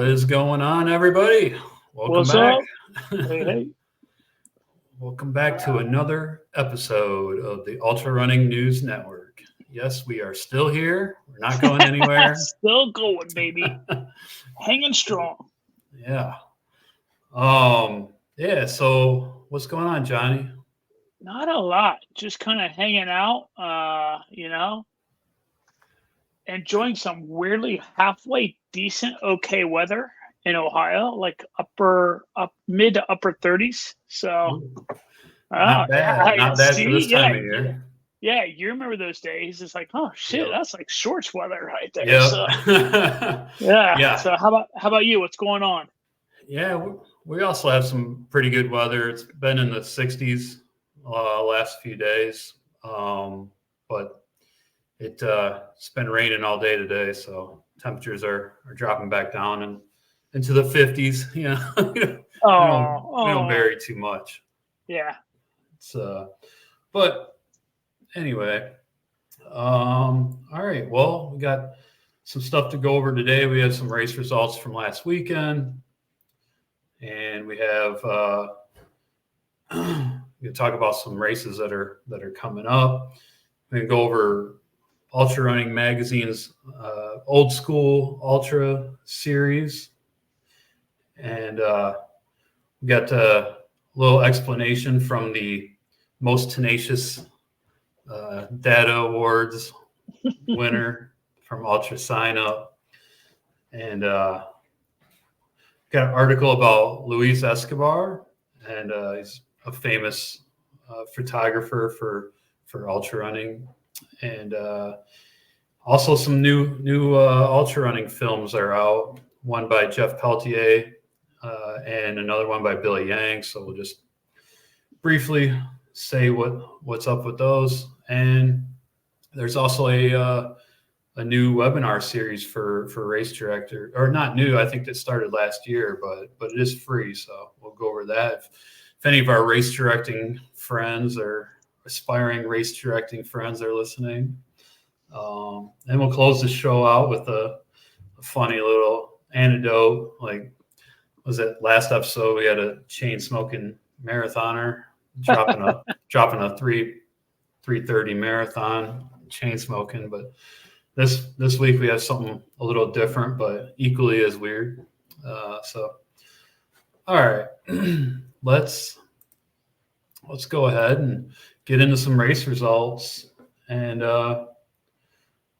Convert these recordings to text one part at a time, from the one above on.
What is going on, everybody? Welcome What's back. up? Hey. Welcome back to another episode of the UltraRunning News Network. Yes, we are still here. We're not going anywhere. Still going, baby. Hanging strong. Yeah. Yeah, so what's going on, Johnny? Not a lot. Just kind of hanging out, enjoying some weirdly halfway decent, okay weather in Ohio, like mid to upper 30s. So, Not bad. Not bad for this time of year. Yeah, you remember those days? It's like, oh shit, Yep. that's like shorts weather right there. Yep. So, yeah. Yeah. So how about you? What's going on? Yeah, we also have some pretty good weather. It's been in the 60s last few days, but it's been raining all day today, so temperatures are dropping back down and into the 50s. You know, we don't vary too much. Yeah. It's but anyway, all right. Well, we got some stuff to go over today. We have some race results from last weekend, and we have we can talk about some races that are coming up. We can go over UltraRunning Magazine's old school Ultra series, and we got a little explanation from the most tenacious data awards winner from Ultra Sign Up, and got an article about Luis Escobar, and he's a famous photographer for Ultra Running, and also some new Ultra Running films are out. One by Jeff Peltier and another one by Billy Yang. So we'll just briefly say what's up with those. And there's also a new webinar series for race director, or not new. I think that started last year, but it is free. So we'll go over that. If any of our race directing friends or aspiring race directing friends are listening, and we'll close the show out with a funny little anecdote. Like, was it last episode we had a chain smoking marathoner dropping a 3:30 marathon chain smoking, but this week we have something a little different but equally as weird. So all right, let's go ahead and get into some race results, and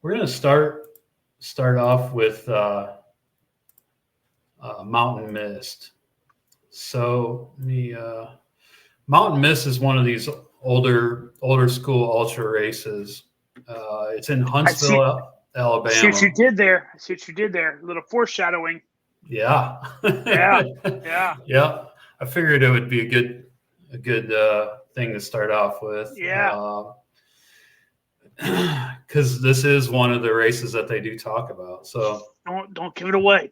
we're going to start off with Mountain Mist. So the Mountain Mist is one of these older school ultra races. It's in Huntsville, Alabama. See what you did there. A little foreshadowing. Yeah. Yeah. I figured it would be a good thing to start off with. Yeah. Because this is one of the races that they do talk about. So don't give it away.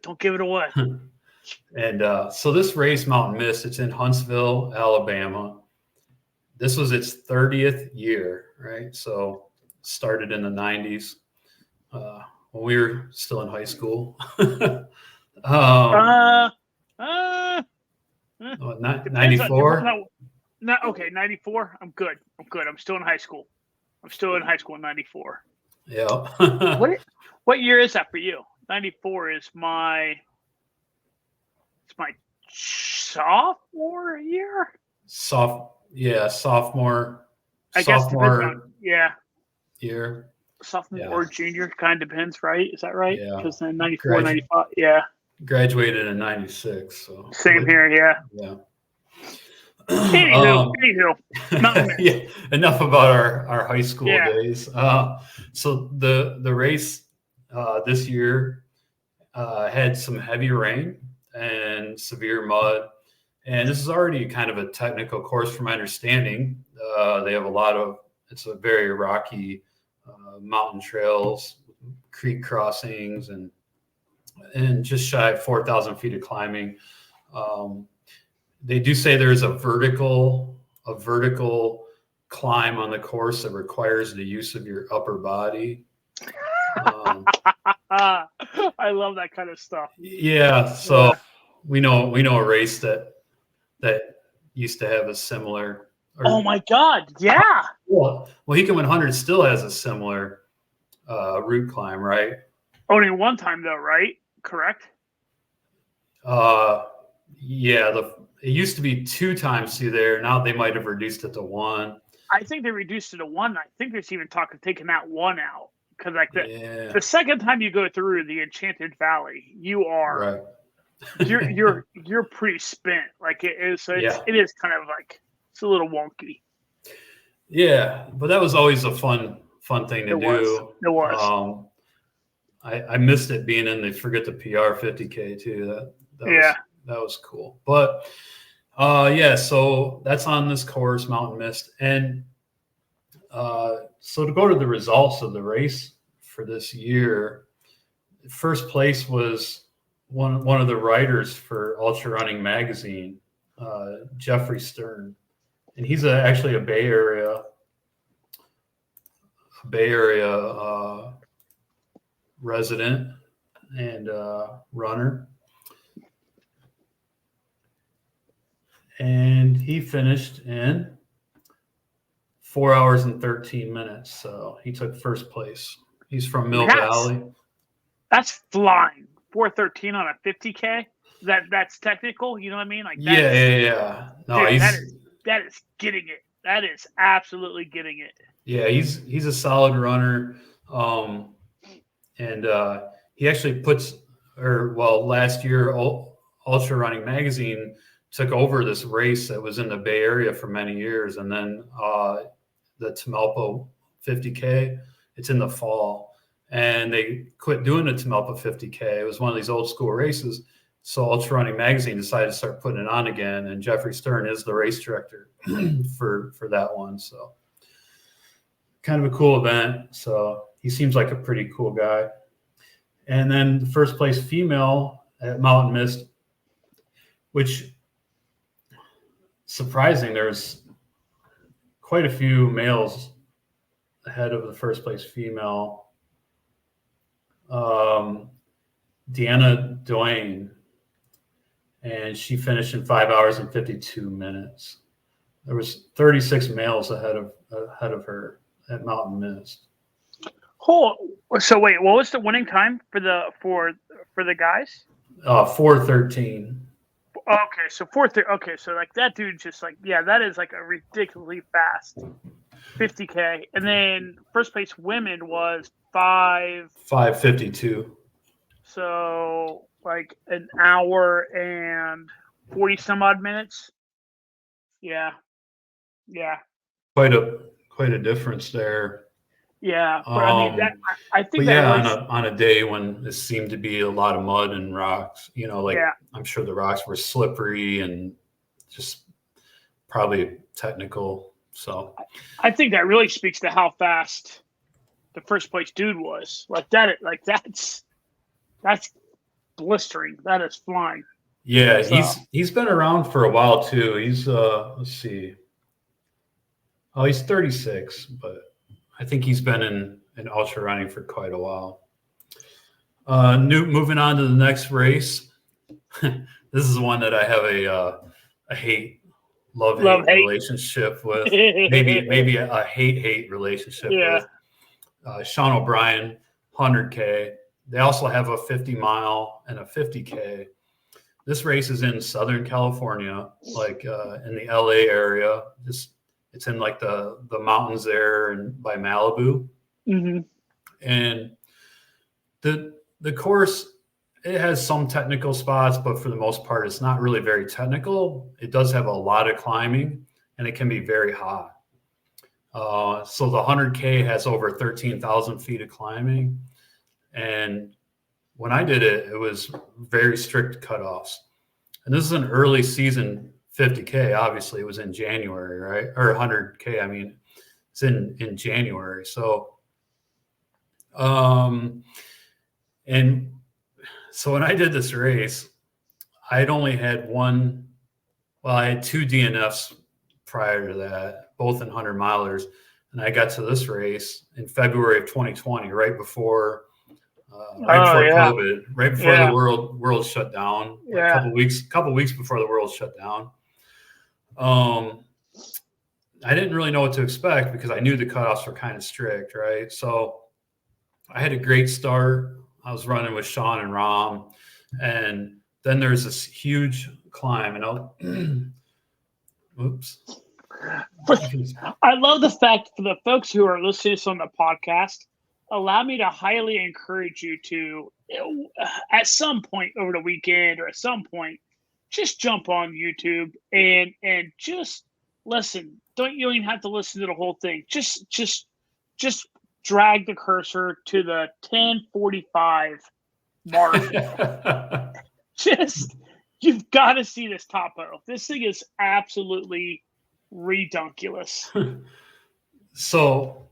And so this race, Mountain Mist, it's in Huntsville, Alabama. This was its 30th year, right? So started in the 90s when we were still in high school. 94? Okay, 94. I'm good. I'm still in high school. In 94. Yeah. What year is that for you? 94 is my sophomore year. Sophomore. I guess year. Sophomore or junior, kind of depends, right? Is that right? Yeah. Because then 94, 95, yeah. Graduated in 96. So same here, yeah. Yeah. Anywho. Yeah, enough about our high school days. So the race this year had some heavy rain and severe mud, and this is already kind of a technical course from my understanding. They have it's a very rocky mountain trails, creek crossings, and just shy of 4,000 feet of climbing. They do say there's a vertical climb on the course that requires the use of your upper body. I I love that kind of stuff. Yeah. So we know a race that used to have a similar. Oh my God! Yeah. Well, Mohican 100 still has a similar route climb, right? Only one time though, right? Correct. Yeah. It used to be 2 times through there. Now they might have reduced it to 1. I think they reduced it to 1. I think there's even talk of taking that 1 out because like Yeah. the second time you go through the Enchanted Valley, you are Right. you're pretty spent. Like it is. So Yeah. it is kind of like it's a little wonky. Yeah, but that was always a fun thing to do. It was. I missed it being in the Forget the PR 50K too. That was cool. But yeah, so that's on this course, Mountain Mist. And so to go to the results of the race for this year, first place was one of the writers for UltraRunning magazine, Jeffrey Stern. And he's actually a Bay Area resident and runner. And he finished in 4 hours and 13 minutes. So he took first place. He's from Mill Valley. That's flying. 4:13 on a 50K. That's technical. You know what I mean? Like yeah. No, dude, that is getting it. That is absolutely getting it. Yeah, he's a solid runner. And he actually last year, UltraRunning magazine took over this race that was in the Bay Area for many years. And then the Tamalpa 50K, it's in the fall. And they quit doing the Tamalpa 50K. It was one of these old school races. So UltraRunning magazine decided to start putting it on again. And Jeffrey Stern is the race director for that one. So kind of a cool event. So he seems like a pretty cool guy. And then the first place female at Mountain Mist, which surprising, there's quite a few males ahead of the first place female. Deanna Duane, and she finished in 5 hours and 52 minutes. There was 36 males ahead of her at Mountain Mist. So wait, what was the winning time for the guys? 4:13. Okay, so 4:30. Okay, so like that dude just like that is like a ridiculously fast 50K, and then first place women was 5:52. So like an hour and 40 some odd minutes. Yeah. Quite a difference there. Yeah, but I mean, I think on a day when there seemed to be a lot of mud and rocks, I'm sure the rocks were slippery and just probably technical. So I think that really speaks to how fast the first place dude was. That's blistering. That is flying. Yeah, he's been around for a while too. He's let's see. Oh, he's 36, but I think he's been in ultra running for quite a while. Moving on to the next race. This is one that I have a love-hate relationship with. maybe a hate relationship with. Sean O'Brien, 100K. They also have a 50-mile and a 50K. This race is in Southern California, like in the LA area. It's in like the mountains there and by Malibu. Mm-hmm. And the course, it has some technical spots, but for the most part, it's not really very technical. It does have a lot of climbing, and it can be very hot. So the 100K has over 13,000 feet of climbing. And when I did it, it was very strict cutoffs. And this is an early season 50K. Obviously, it was in January, right? Or 100K, I mean, it's in January. So, and so when I did this race, I had only had I had 2 DNFs prior to that, both in 100 milers. And I got to this race in February of 2020, right before right Oh before yeah, COVID, right before the yeah, world shut down, like a yeah. couple weeks before the world shut down. I didn't really know what to expect because I knew the cutoffs were kind of strict, right? So I had a great start. I was running with Sean and Rom, and then there's this huge climb, and I'll, oops. I love the fact for the folks who are listening to this on the podcast, allow me to highly encourage you to, at some point over the weekend or at some point, just jump on YouTube and just listen. You don't even have to listen to the whole thing. Just drag the cursor to the 10:45 mark. Just you've got to see this top hurdle. This thing is absolutely redunculous. So,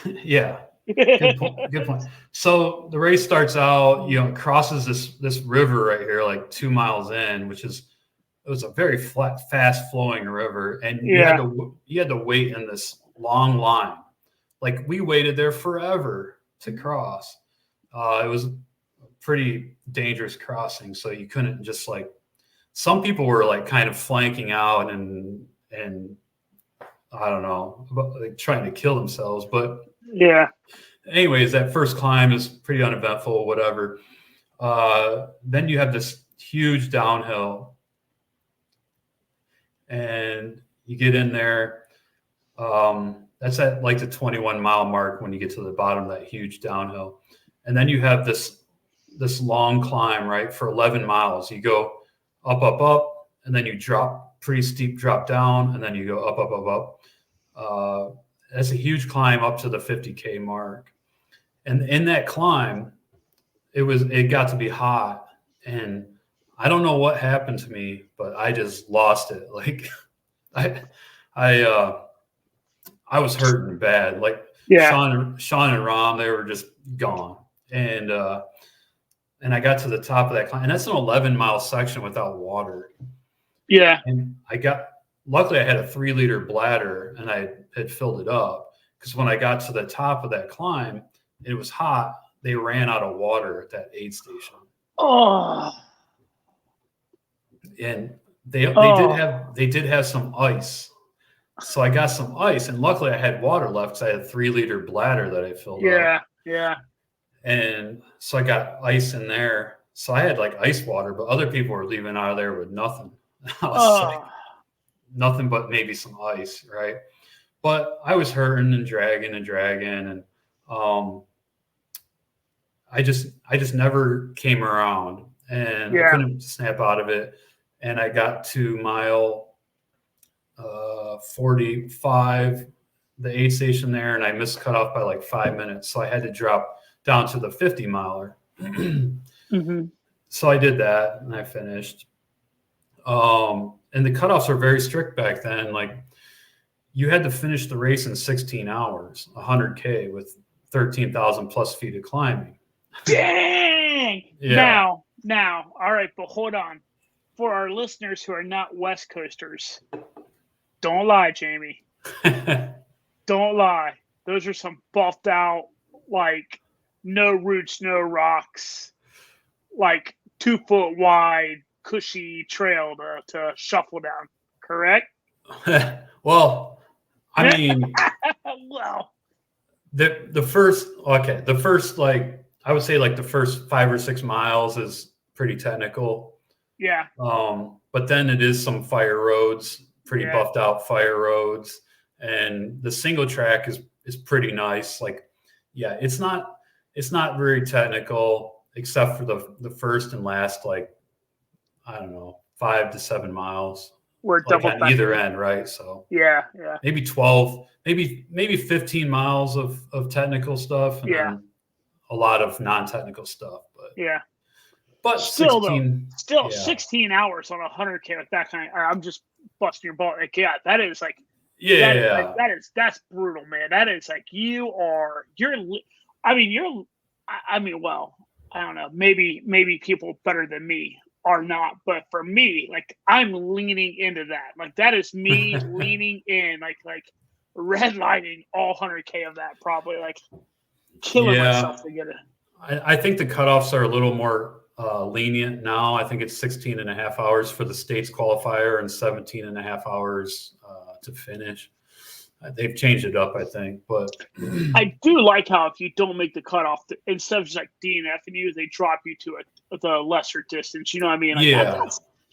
yeah, good point. Good point. So the race starts out, it crosses this river right here, like 2 miles in, it was a very fast flowing river, and you had to wait in this long line. Like we waited there forever to cross. It was a pretty dangerous crossing, so you couldn't just like. Some people were like kind of flanking out and I don't know, like trying to kill themselves. But yeah, anyways, that first climb is pretty uneventful, whatever. Then you have this huge downhill, and you get in there. That's at like the 21-mile mark when you get to the bottom of that huge downhill. And then you have this long climb, right, for 11 miles. You go up, up, up, and then you drop, pretty steep drop down, and then you go up, up, up, up. That's a huge climb up to the 50K mark. And in that climb, it got to be hot. And I don't know what happened to me, but I just lost it. Like I was hurting bad. Like Sean and Rom, they were just gone. And I got to the top of that climb, and that's an 11-mile section without water. Yeah. And luckily I had a 3-liter bladder, and I had filled it up, because when I got to the top of that climb, it was hot. They ran out of water at that aid station. Oh. And they did have some ice. So I got some ice, and luckily I had water left because I had a 3-liter bladder that I filled up. Yeah. And so I got ice in there. So I had like ice water, but other people were leaving out of there with nothing. I was like, nothing but maybe some ice, right? But I was hurting and dragging, and I just never came around, and I couldn't snap out of it. And I got to mile 45, the aid station there, and I missed cutoff by like 5 minutes. So I had to drop down to the 50-miler. Mm-hmm. So I did that, and I finished. And the cutoffs were very strict back then. Like, you had to finish the race in 16 hours, 100K with 13,000 plus feet of climbing. Dang! Yeah. Now, all right, but hold on. For our listeners who are not West Coasters, don't lie, Jamie. Don't lie. Those are some buffed out, like, no roots, no rocks, like 2 foot wide, cushy trail to shuffle down. Correct? Well, I mean, well, the first, like, I would say like the first 5 or 6 miles is pretty technical. Yeah. But then it is some fire roads, pretty buffed out fire roads, and the single track is pretty nice. Like, yeah, it's not very technical except for the first and last, like, I don't know, 5 to 7 miles. We're like on either end, right? So yeah. Maybe 12, maybe 15 miles of technical stuff, and then a lot of non-technical stuff. But still 16, 16 hours on 100K with that kind of, I'm just busting your ball. Like, that is like, that's brutal, man. That is like, well, I don't know, maybe people better than me are not, but for me, like, I'm leaning into that. Like, that is me leaning in, like redlining all 100K of that, probably, like killing myself to get it. I think the cutoffs are a little more lenient now. I think it's 16 and a half hours for the state's qualifier and 17 and a half hours to finish. They've changed it up, I think, but I do like how if you don't make the cutoff, instead of just like DNFing you, they drop you to the lesser distance. You know what I mean? Like yeah,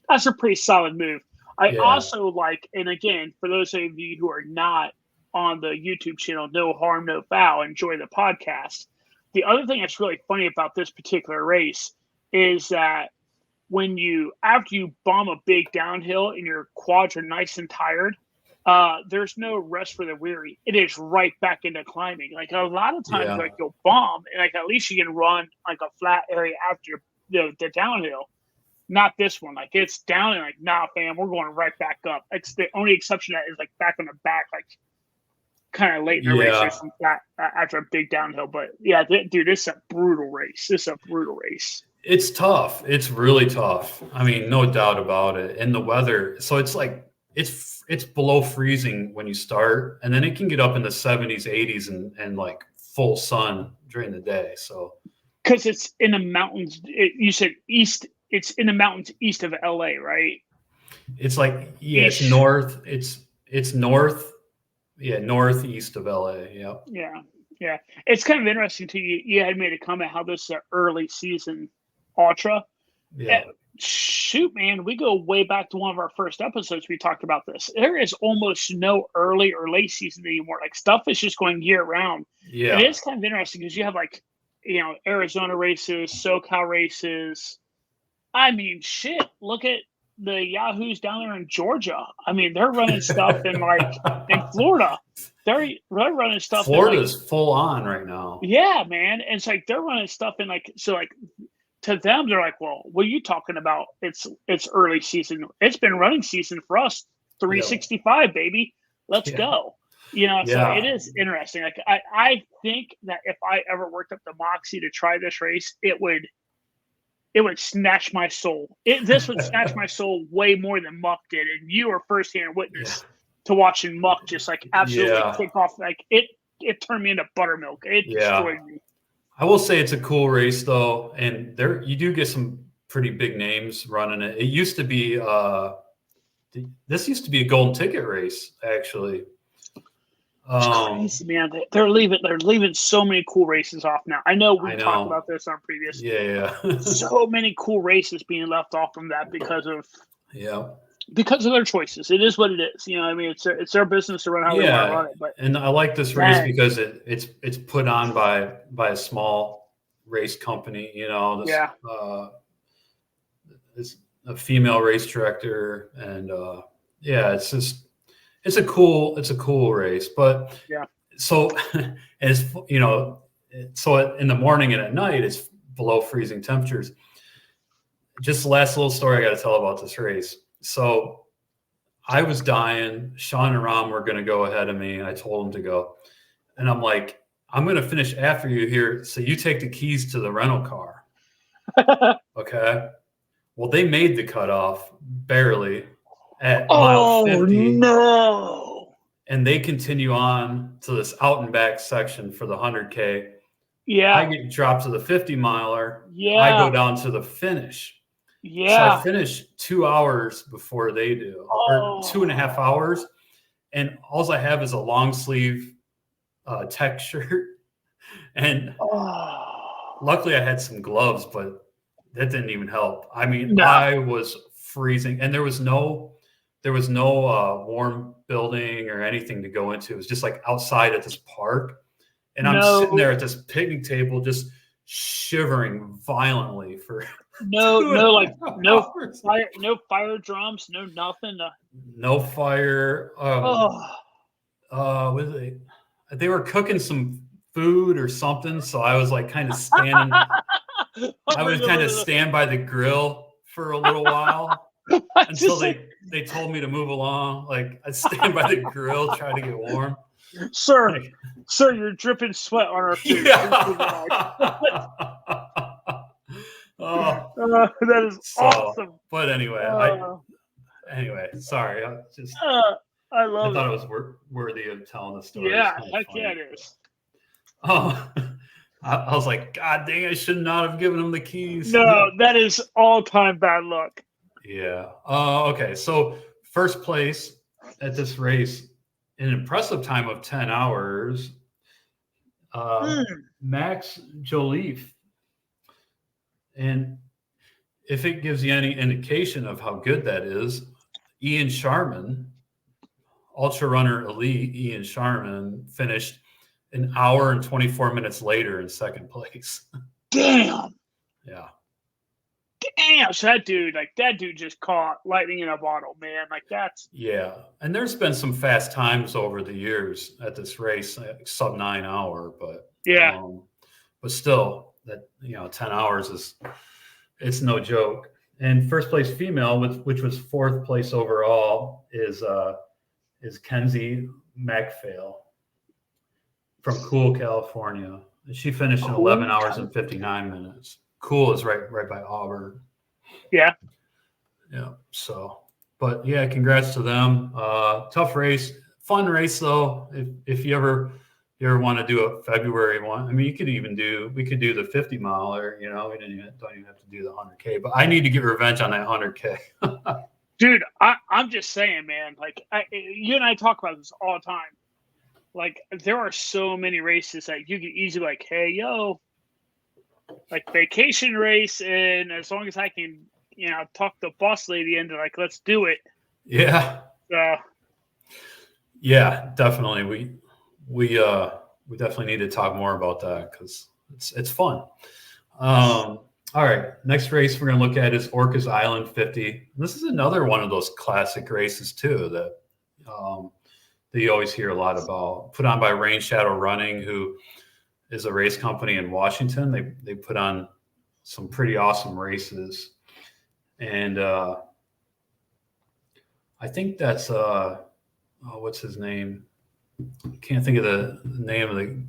that's a pretty solid move. I yeah. also like, and again, for those of you who are not on the YouTube channel, no harm, no foul, enjoy the podcast. The other thing that's really funny about this particular race is that after you bomb a big downhill and your quads are nice and tired, there's no rest for the weary. It is right back into climbing. Like a lot of times, like you'll bomb and like at least you can run like a flat area after the downhill. Not this one. Like it's down and like, nah, fam, we're going right back up. It's the only exception that is like back on the back, like kind of late in the race or something after a big downhill. But yeah, dude, this is a brutal race. It's tough. It's really tough. I mean, no doubt about it. And the weather. So it's like it's below freezing when you start, and then it can get up in the 70s, 80s, and like full sun during the day. So because it's in the mountains. You said east. It's in the mountains east of LA, right? It's like it's north. It's north. Yeah, northeast of LA. Yep. Yeah. It's kind of interesting too. You had made a comment how this is an early season ultra. Yeah. Shoot, man, we go way back to one of our first episodes. We talked about this. There is almost no early or late season anymore. Like stuff is just going year round. Yeah. And it's kind of interesting because you have like, Arizona races, SoCal races. I mean, shit, look at the Yahoos down there in Georgia. I mean, they're running stuff in Florida. They're running stuff. Florida's full on right now. Yeah, man. And it's like they're running stuff in to them, they're like, well, what are you talking about? It's early season. It's been running season for us, 365, baby. Let's go. So it is interesting. Like I think that if I ever worked up the moxie to try this race, it would snatch my soul. This would snatch my soul way more than Muck did. And you were firsthand witness to watching Muck just like absolutely kick off. Like it turned me into buttermilk. It destroyed me. I will say it's a cool race though. And you do get some pretty big names running it. It used to be, this used to be a golden ticket race actually. It's crazy, man. They're leaving so many cool races off now. I know we talked about this on previous. Yeah. So many cool races being left off from that because of their choices. It is what it is. I mean, it's their business to run how they want to run it. And I like this race because it's put on by a small race company. It's a female race director, and it's just. It's a cool race, but so it's so in the morning and at night it's below freezing temperatures. Just the last little story I got to tell about this race. So I was dying. Sean and Ram were going to go ahead of me, and I told them to go. And I'm like, I'm going to finish after you here, so you take the keys to the rental car. Okay. Well, they made the cutoff barely. At mile 50. No. And they continue on to this out and back section for the 100K. Yeah. I get dropped to the 50 miler. Yeah. I go down to the finish. Yeah. So I finish 2 hours before they do, or 2.5 hours. And all I have is a long sleeve tech shirt. And luckily I had some gloves, but that didn't even help. I mean, I was freezing, and there was no warm building or anything to go into. It was just like outside at this park. And I'm sitting there at this picnic table, just shivering violently for no fire drums, no nothing. No fire. They were cooking some food or something. So I was like kind of standing. I would kind of stand by the grill for a little while. Until they told me to move along. Like I stand by the grill, try to get warm. Sir, you're dripping sweat on our food. That is awesome. But anyway, sorry. I thought it was worthy of telling the story. Yeah, heck yeah, it is. I was like, God dang, I should not have given him the keys. No, that is all-time bad luck. Yeah. Okay. So first place at this race, an impressive time of 10 hours. Max Joliffe. And if it gives you any indication of how good that is, Ian Sharman, ultra runner elite Ian Sharman, finished an hour and 24 minutes later in second place. Damn. Yeah. Damn. So that dude just caught lightning in a bottle, man. Like that's. Yeah. And there's been some fast times over the years at this race, like sub 9 hour, but yeah. But still that, 10 hours it's no joke. And first place female, which was fourth place overall, is Kenzie McPhail from Cool, California. She finished in 11 hours and 59 minutes. Cool is right by Auburn. Yeah. Yeah. So, but yeah, congrats to them. Tough race, fun race though. If you ever want to do a February one, I mean, we could do the 50 miler. We don't even have to do the 100K. But I need to get revenge on that 100K. Dude, I'm just saying, man. Like you and I talk about this all the time. Like there are so many races that you can easily like, hey, yo, like vacation race, and as long as I can, talk the boss lady into like, let's do it. Yeah. Yeah, definitely. We definitely need to talk more about that because it's fun. All right, next race we're going to look at is Orcas Island 50. This is another one of those classic races too that you always hear a lot about. Put on by Rain Shadow Running, who is a race company in Washington. They put on some pretty awesome races, and I think that's what's his name? I can't think of the name of the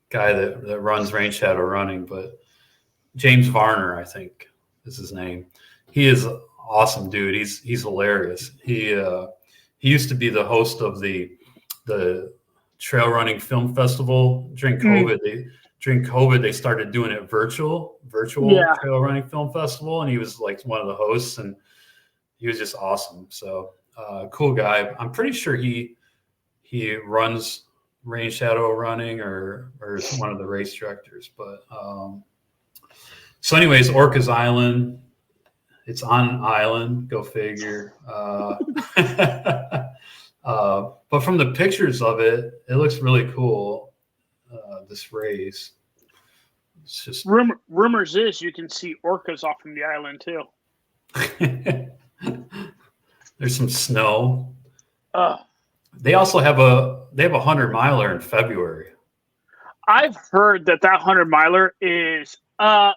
guy that runs Rain Shadow Running, but James Varner, I think is his name. He is an awesome dude. He's hilarious. He used to be the host of the Trail Running Film Festival. During COVID, they started doing it virtual Trail Running Film Festival, and he was like one of the hosts, and he was just awesome. So cool guy. I'm pretty sure he runs Rain Shadow Running or is one of the race directors. But so anyways, Orcas Island, it's on an island, go figure. But from the pictures of it, it looks really cool, this race. It's just rumors is you can see orcas off from the island too. There's some snow. They also have a 100-miler in February. I've heard that 100-miler is that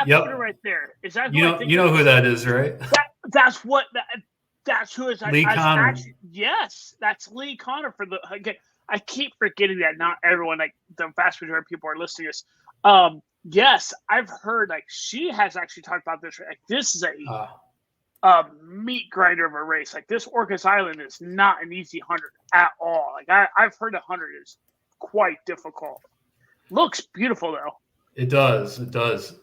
picture right there. Is that you know who that is, right? That's who is Lee Connor. Yes, that's Lee Connor for the. Again, I keep forgetting that not everyone, like the vast majority of people, are listening to this. Yes, I've heard like she has actually talked about this. Like this is a meat grinder of a race. Like this Orcas Island is not an easy 100 at all. Like I've heard 100 is quite difficult. Looks beautiful though. It does. Those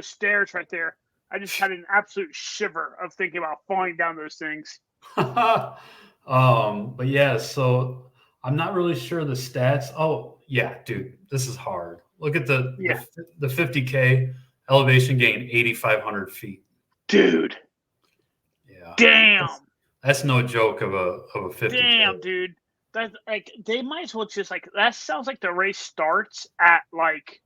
stairs right there. I just had an absolute shiver of thinking about falling down those things. But yeah, so I'm not really sure the stats. Oh yeah, dude, this is hard. Look at the 50K elevation gain, 8,500 feet. Dude. Yeah. Damn. That's no joke of a 50K. Damn, dude. That's like they might as well just like that sounds like the race starts at like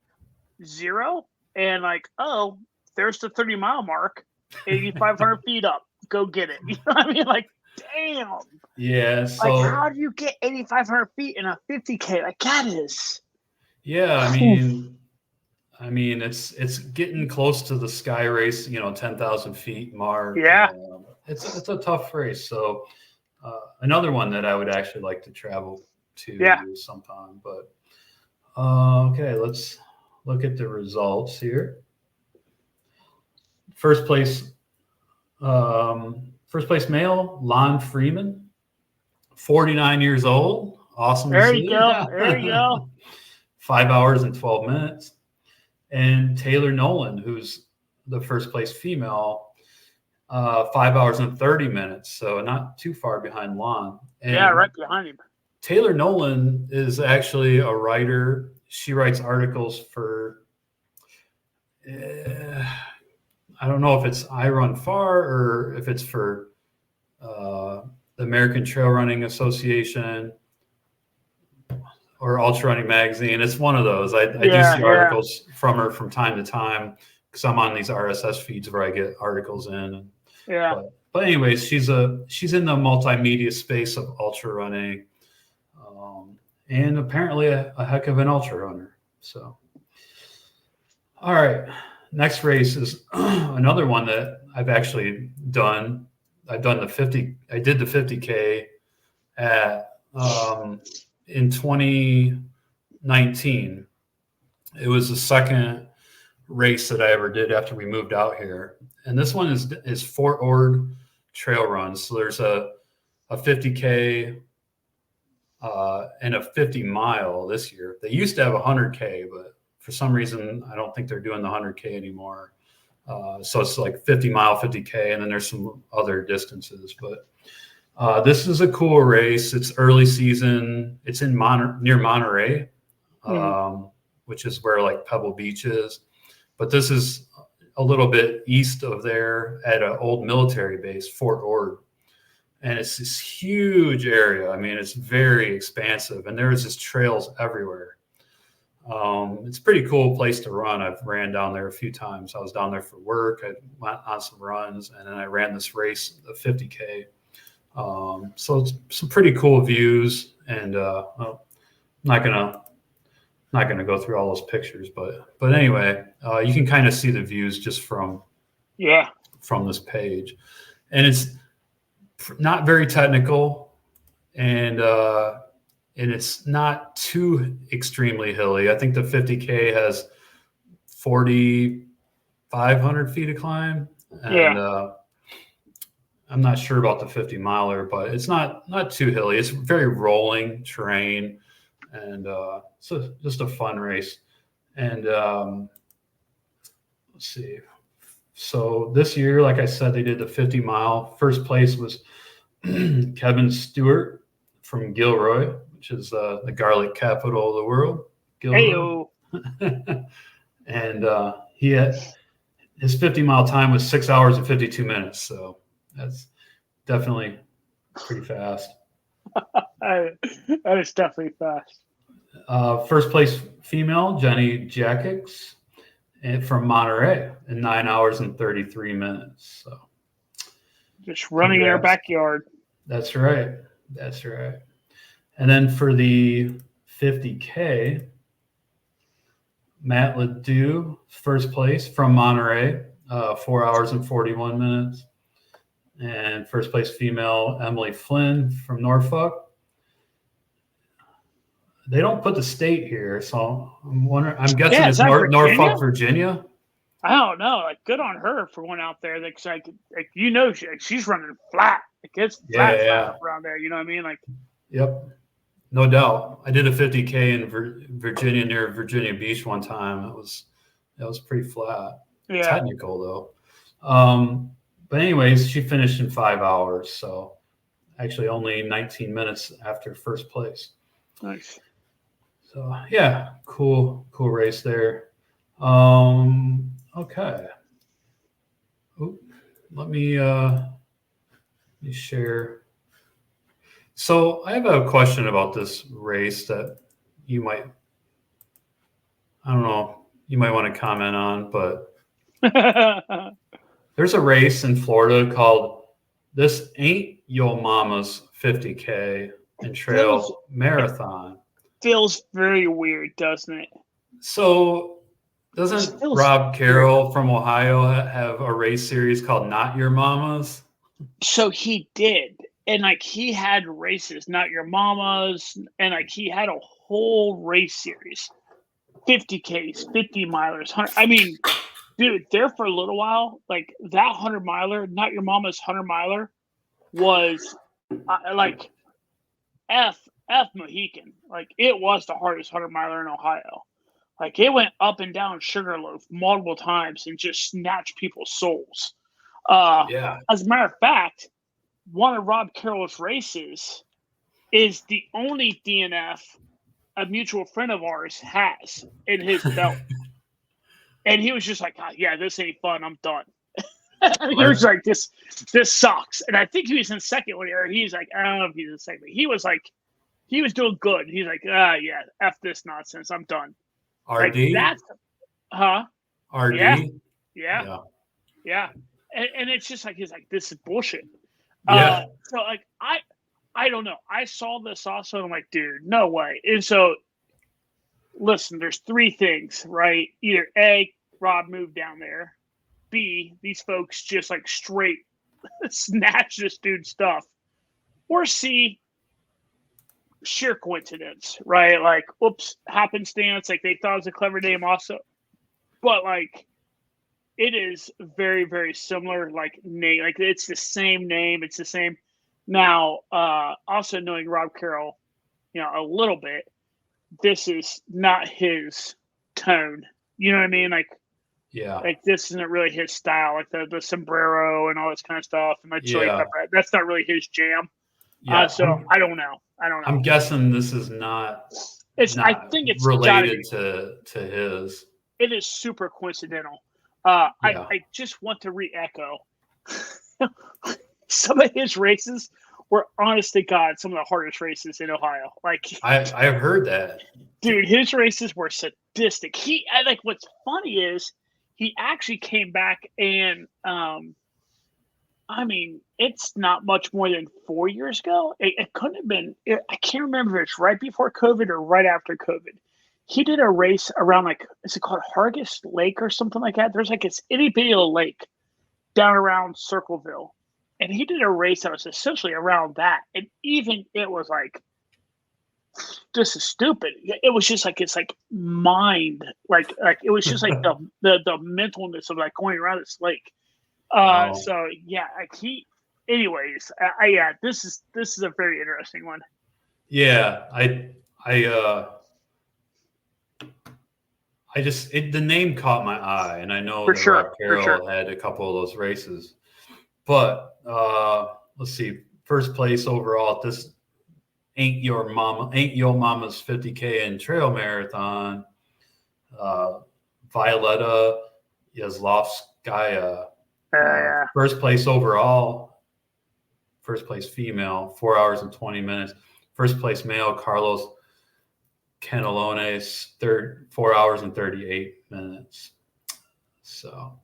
0 and like, oh, there's the 30-mile mark, 8,500 feet up. Go get it. You know what I mean? Like, damn. Yeah. So like, how do you get 8,500 feet in a 50K? Like that is. Yeah, I mean, it's getting close to the sky race, 10,000 feet mark. Yeah. It's a tough race. So another one that I would actually like to travel to sometime. But okay, let's look at the results here. First place male, Lon Freeman, 49 years old. Awesome. There you go. 5 hours and 12 minutes. And Taylor Nolan, who's the first place female, 5 hours and 30 minutes. So not too far behind Lon. And right behind him. Taylor Nolan is actually a writer. She writes articles for, I don't know if it's I Run Far or if it's for the American Trail Running Association or UltraRunning magazine. It's one of those. I do see articles from her from time to time because I'm on these RSS feeds where I get articles in. But anyways, she's in the multimedia space of ultra running, and apparently a heck of an ultra runner. So, all right, next race is another one that I've actually done. I've done the 50. I did the 50K at in 2019. It was the second race that I ever did after we moved out here, and this one is Fort Ord trail runs. So there's a 50K and a 50 mile this year. They used to have a 100K, but for some reason I don't think they're doing the 100K anymore. So it's like 50 mile, 50K, and then there's some other distances. But this is a cool race. It's early season. It's in near Monterey, which is where like Pebble Beach is. But this is a little bit east of there at an old military base, Fort Ord. And it's this huge area. I mean, it's very expansive, and there's just trails everywhere. It's a pretty cool place to run. I've ran down there a few times. I was down there for work. I went on some runs, and then I ran this race, the 50K. So it's some pretty cool views, and I'm not gonna go through all those pictures, but anyway, you can kind of see the views just from this page, and it's not very technical, and it's not too extremely hilly. I think the 50K has 4,500 feet of climb, and I'm not sure about the 50 miler, but it's not too hilly. It's very rolling terrain, and so just a fun race. And let's see. So this year, like I said, they did the 50 mile. First place was Kevin Stewart from Gilroy, which is the garlic capital of the world. Gilroy. And he had his 50 mile time was 6 hours and 52 minutes. So that's definitely pretty fast. That is definitely fast. First place female, Jenny Jackix, from Monterey in 9 hours and 33 minutes. So just running in her backyard. That's right. That's right. And then for the 50K, Matt Ledoux, first place from Monterey, 4 hours and 41 minutes. And first place female, Emily Flynn from Norfolk. They don't put the state here, so I'm wondering. I'm guessing it's Norfolk, Virginia. I don't know. Like, good on her for going out there. Like she's running flat. Like, it's flat around there. You know what I mean? Like, yep, no doubt. I did a 50K in Virginia near Virginia Beach one time. That was pretty flat. Yeah. Technical though. But anyways, she finished in 5 hours, so actually only 19 minutes after first place. Nice. So yeah, cool race there. Okay. Ooh, let me share. So I have a question about this race that you might want to comment on, but there's a race in Florida called This Ain't Yo Mama's 50K and Trail Marathon. Feels very weird, doesn't it? So doesn't Rob Carroll from Ohio have a race series called Not Your Mama's? So he did. And like he had races, Not Your Mama's, and like he had a whole race series. 50Ks, 50 milers, 100. I mean, dude, there for a little while, like that 100 miler, Not Your Mama's 100 miler was like F F Mohican. Like, it was the hardest 100-miler in Ohio. Like, it went up and down Sugarloaf multiple times and just snatched people's souls. Yeah. As a matter of fact, one of Rob Carroll's races is the only DNF a mutual friend of ours has in his belt. And he was just like, oh, yeah, this ain't fun. I'm done. He was like, this sucks. And I think he was in second one, or he's like, I don't know if he's in second. He was like, he was doing good. He's like, yeah, F this nonsense. I'm done. RD? Like, that's, RD? Yeah. And it's just like, he's like, this is bullshit. Yeah. So, like, I don't know. I saw this also, and I'm like, dude, no way. And so, listen, there's three things, right? Either A, Rob moved down there. B, these folks just like straight snatch this dude's stuff. Or C, sheer coincidence, right? Like, oops, happenstance. Like, they thought it was a clever name also. But, like, it is very, very similar, like, name. Like, it's the same name. It's the same. Now, also knowing Rob Carroll, a little bit, this is not his tone. You know what I mean? Like, yeah, like, this isn't really his style. Like the sombrero and all this kind of stuff, and the chili pepper. That's not really his jam. Yeah. So I don't know. I'm guessing this is not. I think it's related to his. It is super coincidental. I just want to re-echo some of his races were, honest to God, some of the hardest races in Ohio. Like, I've heard that. Dude, his races were sadistic. What's funny is he actually came back and, it's not much more than 4 years ago. It couldn't have been. I can't remember if it's right before COVID or right after COVID. He did a race around, like, is it called Hargis Lake or something like that? There's like this itty bitty lake down around Circleville. And he did a race that was essentially around that. And even it was like, this is stupid. It was just like, it's like mind. Like it was just like the mentalness of like going around this lake. Wow. So yeah, like anyways, this is a very interesting one. Yeah. The name caught my eye, and I know that Rob Carroll had a couple of those races. But let's see, first place overall at this Ain't Your Mama's 50K and Trail Marathon, Violetta Yazlovskaya. First place overall, first place female, 4 hours and 20 minutes. First place male, Carlos Canelones, 4 hours and 38 minutes. So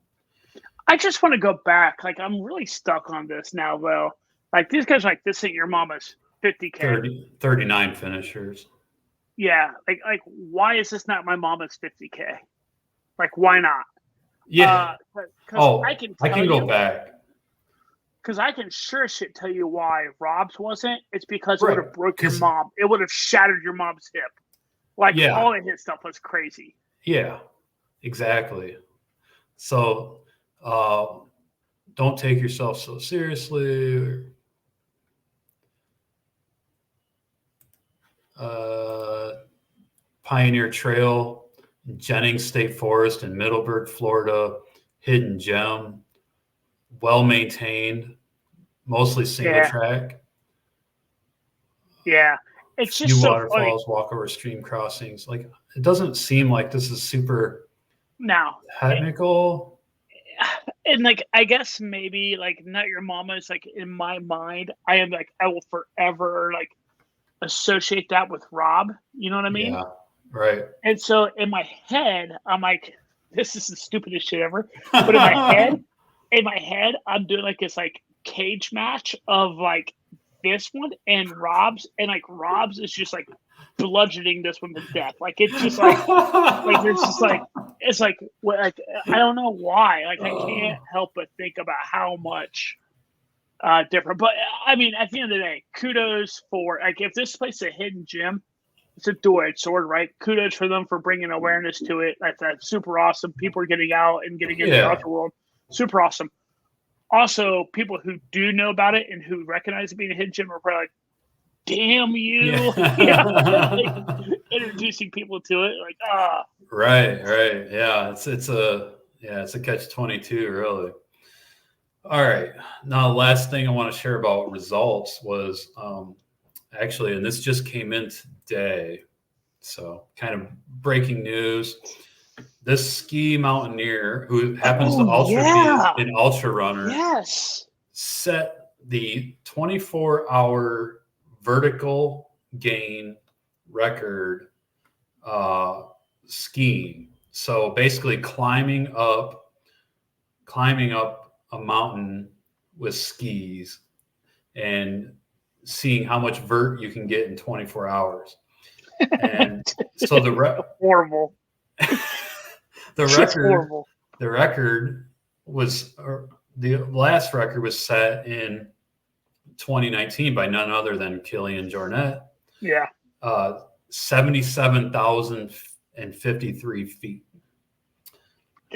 I just want to go back. Like, I'm really stuck on this now, though. Like, these guys are like, this ain't your mama's 50K. 39 finishers. Yeah. Like, why is this not my mama's 50K? Like, why not? Yeah. I can go back. Because I can sure shit tell you why Rob's wasn't. It's because it would have broke your mom. It would have shattered your mom's hip. Like, all of his stuff was crazy. Yeah, exactly. So, don't take yourself so seriously. Pioneer Trail, Jennings State Forest in Middleburg, Florida, hidden gem, well maintained, mostly single track. Yeah, it's just so waterfalls, walkover stream crossings. Like, it doesn't seem like this is super technical. And like, I guess maybe like not your mama is like, in my mind, I will forever like associate that with Rob. You know what I mean? Yeah, right. And so in my head, I'm like, this is the stupidest shit ever. But in my head, I'm doing like this like cage match of like this one and Rob's, and like Rob's is just like bludgeoning this one to death. Like, it's just like it's like I don't know why. Like, I can't help but think about how much different. But I mean, at the end of the day, kudos for, like, if this place is a hidden gem, it's a two-edged sword, right? Kudos for them for bringing awareness to it. That's super awesome. People are getting out and getting into the ultra world. Super awesome. Also, people who do know about it and who recognize it being a hidden gem are probably like, damn you. Yeah. Like, introducing people to it, like, Right. Yeah, it's a catch-22, really. All right. Now, the last thing I want to share about results was actually, and this just came in today, so kind of breaking news. This ski mountaineer who happens to also be an ultra runner, yes, set the 24-hour vertical gain record skiing. So basically climbing up a mountain with skis and seeing how much vert you can get in 24 hours. And so horrible. The record was, the last record was set in 2019 by none other than Kilian Jornet. Yeah. 77,053 feet.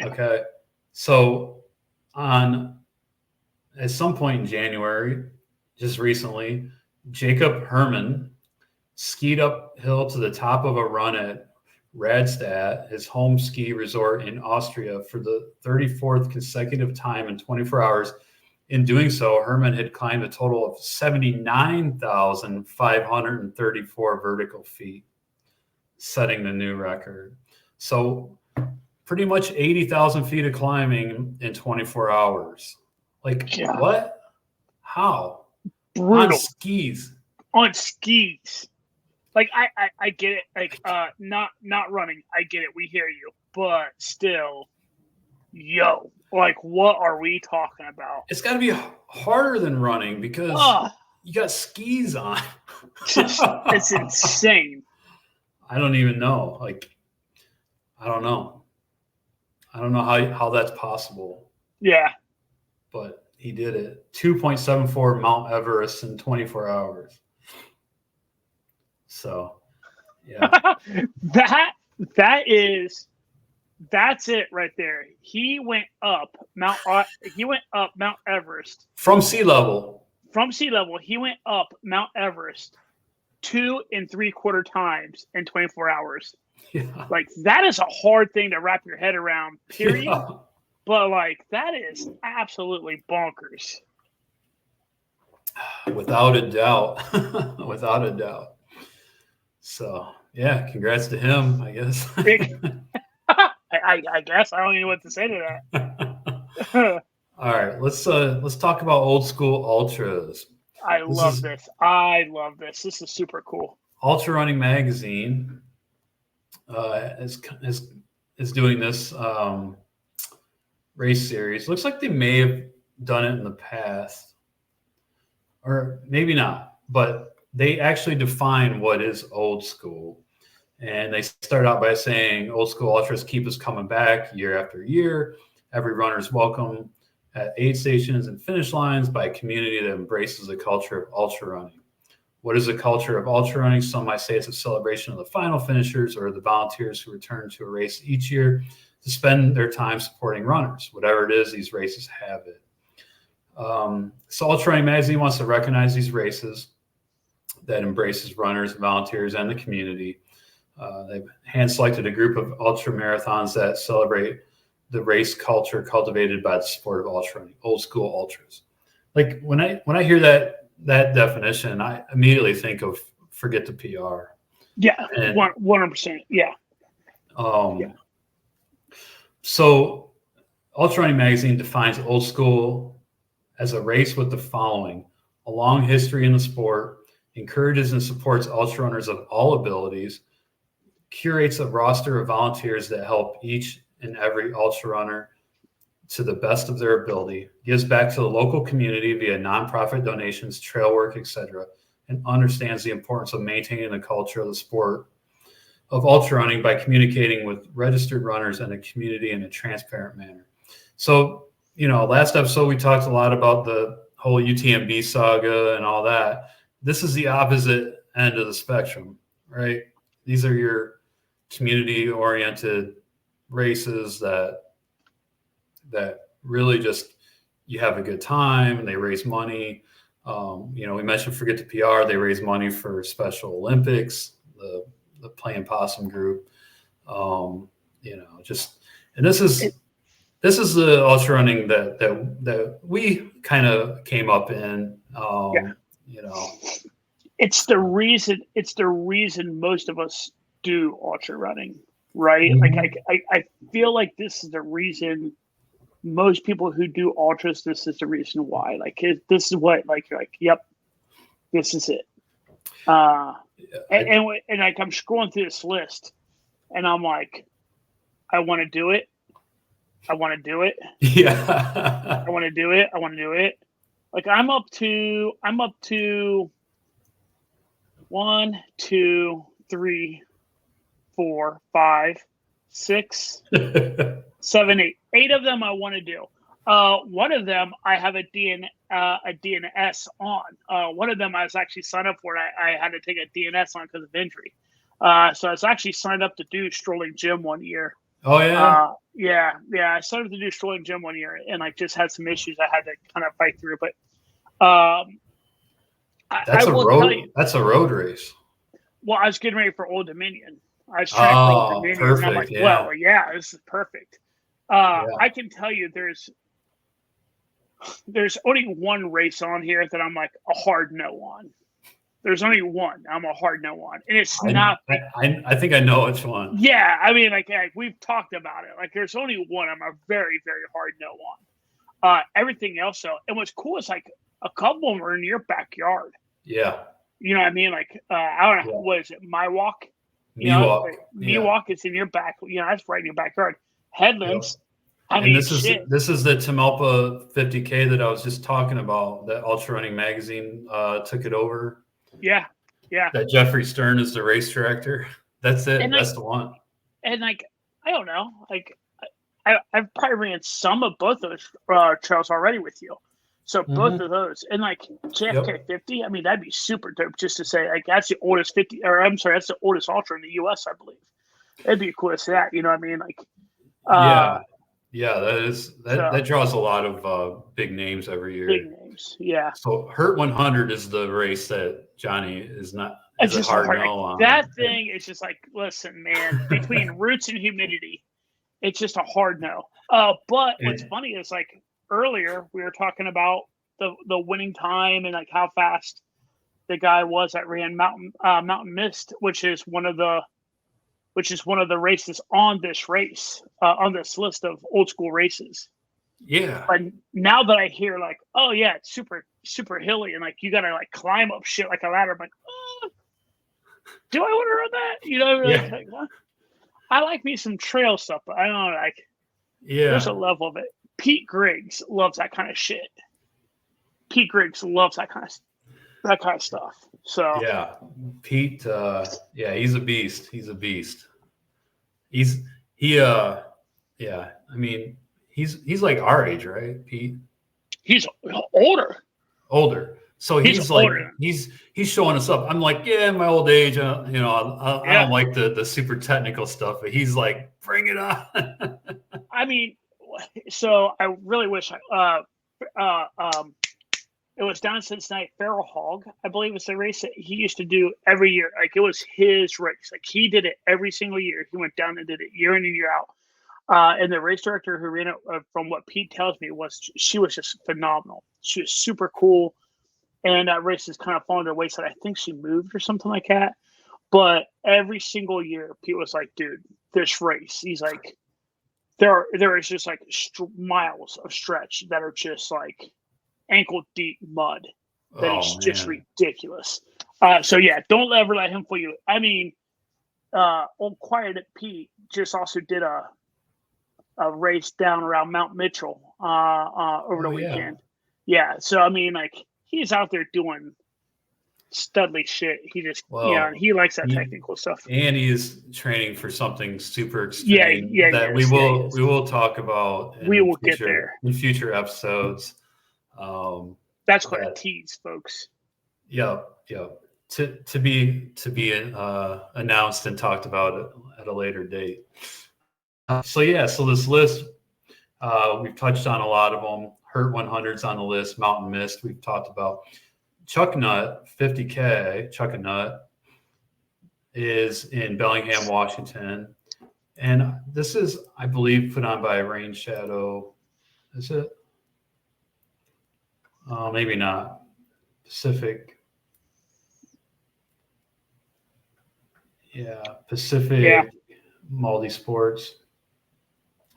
Okay. So at some point in January, just recently, Jacob Herman skied uphill to the top of a run at Radstadt, his home ski resort in Austria, for the 34th consecutive time in 24 hours. In doing so, Herman had climbed a total of 79,534 vertical feet, setting the new record. So pretty much 80,000 feet of climbing in 24 hours. Like, what? How? Brutal. On skis. Like, I get it. Like, not running. I get it. We hear you. But still, yo, like, what are we talking about? It's got to be harder than running because you got skis on. It's insane. I don't even know. Like, I don't know how that's possible. Yeah. But he did it. 2.74 Mount Everest in 24 hours. So, yeah. That's it right there. He went up Mount Everest from sea level. He went up Mount Everest 2 3/4 times in 24 hours. Yeah. Like, that is a hard thing to wrap your head around, period. Yeah. But, like, that is absolutely bonkers. Without a doubt. So, yeah, congrats to him, I guess. I guess I don't even know what to say to that. All right, let's talk about old school ultras. I love this. This is super cool. UltraRunning magazine is doing this race series. Looks like they may have done it in the past, or maybe not, but they actually define what is old school. And they start out by saying old school ultras keep us coming back year after year. Every runner is welcome at aid stations and finish lines by a community that embraces the culture of ultra running. What is the culture of ultra running? Some might say it's a celebration of the final finishers or the volunteers who return to a race each year to spend their time supporting runners. Whatever it is, these races have it. So UltraRunning magazine wants to recognize these races that embraces runners, volunteers, and the community. They've hand-selected a group of ultra marathons that celebrate the race culture cultivated by the sport of ultra running, old school ultras. Like, when I hear that definition, I immediately think of forget the PR. Yeah, 100%. Yeah. So UltraRunning magazine defines old school as a race with the following: a long history in the sport, encourages and supports ultra runners of all abilities, curates a roster of volunteers that help each and every ultra runner to the best of their ability, gives back to the local community via nonprofit donations, trail work, etc., and understands the importance of maintaining the culture of the sport of ultra running by communicating with registered runners and the community in a transparent manner. So, last episode we talked a lot about the whole UTMB saga and all that. This is the opposite end of the spectrum, right? These are your community-oriented races that really just, you have a good time and they raise money. We mentioned Forget the PR. They raise money for Special Olympics, the Playing Possum group. And this is the ultra running that we kind of came up in. It's the reason most of us do ultra running, right? Mm-hmm. Like I feel like this is the reason most people who do ultras, this is the reason why. Like this is what you're like, yep, this is it. And like I'm scrolling through this list, and I'm like, I want to do it. I want to do it. Yeah. I want to do it. I want to do it. Like I'm up to 1, 2, 3, 4, 5, 6, 7, 8. 8 of them I want to do. One of them I have a DNS on. One of them I was actually signed up for. I had to take a DNS on because of injury. So I was actually signed up to do Strolling Gym one year. Oh yeah. Yeah. I started to do Strolling Gym one year, and like just had some issues I had to kind of fight through. But that's a road race. Well, I was getting ready for Old Dominion. I was trying for Old Dominion, perfect, and I'm like, yeah. well, yeah, this is perfect. I can tell you, there's only one race on here that I'm like a hard no on. There's only one I'm a hard no on, and it's not. I think I know which one. Yeah, I mean, like we've talked about it. Like, there's only one I'm a very, very hard no on. Everything else, though, and what's cool is like a couple of them are in your backyard. Yeah. You know what I mean? Like, I don't know, what is it? Miwok? Miwok is in your back. That's right in your backyard. Headlands. Yep. This is the Tamalpa 50K that I was just talking about. That Ultra Running magazine took it over. Yeah. That Jeffrey Stern is the race director. That's it. That's the one. And like, I don't know. Like, I've probably ran some of both those trails already with you. So both of those, and like JFK 50, I mean, that'd be super dope just to say, like, that's the oldest 50, or I'm sorry, that's the oldest ultra in the U.S., I believe. It'd be cool to see that, you know what I mean? Like, that draws a lot of big names every year. Big names, yeah. So Hurt 100 is the race that Johnny is not. It's just hard no on. That thing is just like, listen, man, between roots and humidity, it's just a hard no. But what's funny is like, earlier we were talking about the winning time and like how fast the guy was that ran Mountain Mist, which is one of the races on this race, on this list of old school races. Yeah. But now that I hear like, oh yeah, it's super, super hilly and like you gotta like climb up shit like a ladder, I'm like, do I want to run that? You know, like, well, I like me some trail stuff, but I don't know, like, there's a level of it. Pete Griggs loves that kind of shit. Pete Griggs loves that kind of stuff. So yeah, Pete. He's a beast. He's a beast. I mean, he's like our age, right, Pete? He's older. So he's like older. He's showing us up. I'm like, yeah, in my old age, I don't like the super technical stuff, but he's like, bring it on. I mean, so I really wish it was down in Cincinnati. Feral Hog, I believe, was the race that he used to do every year. Like, it was his race. Like, he did it every single year. He went down and did it year in and year out. And the race director who ran it, from what Pete tells me, she was just phenomenal. She was super cool. And that race has kind of fallen to the wayside. I think she moved or something like that. But every single year, Pete was like, dude, this race, he's like, there is just like miles of stretch that are just like ankle deep mud. That is just ridiculous. So yeah, don't ever let him fool you. I mean, old Quiet Pete just also did a race down around Mount Mitchell over the weekend. Yeah, so I mean, like, he's out there doing studly shit. He just he likes that technical stuff. And he is training for something super extreme that we will talk about. We will get there in future episodes. That's quite a tease, folks. Yeah. To be announced and talked about at a later date. So this list, we've touched on a lot of them. Hurt 100's on the list. Mountain Mist we've talked about. Chuck Nut 50K, Chuck and Nut, is in Bellingham, Washington. And this is, I believe, put on by Rain Shadow. Is it? Maybe not. Pacific. Yeah, Pacific Multi-Sports.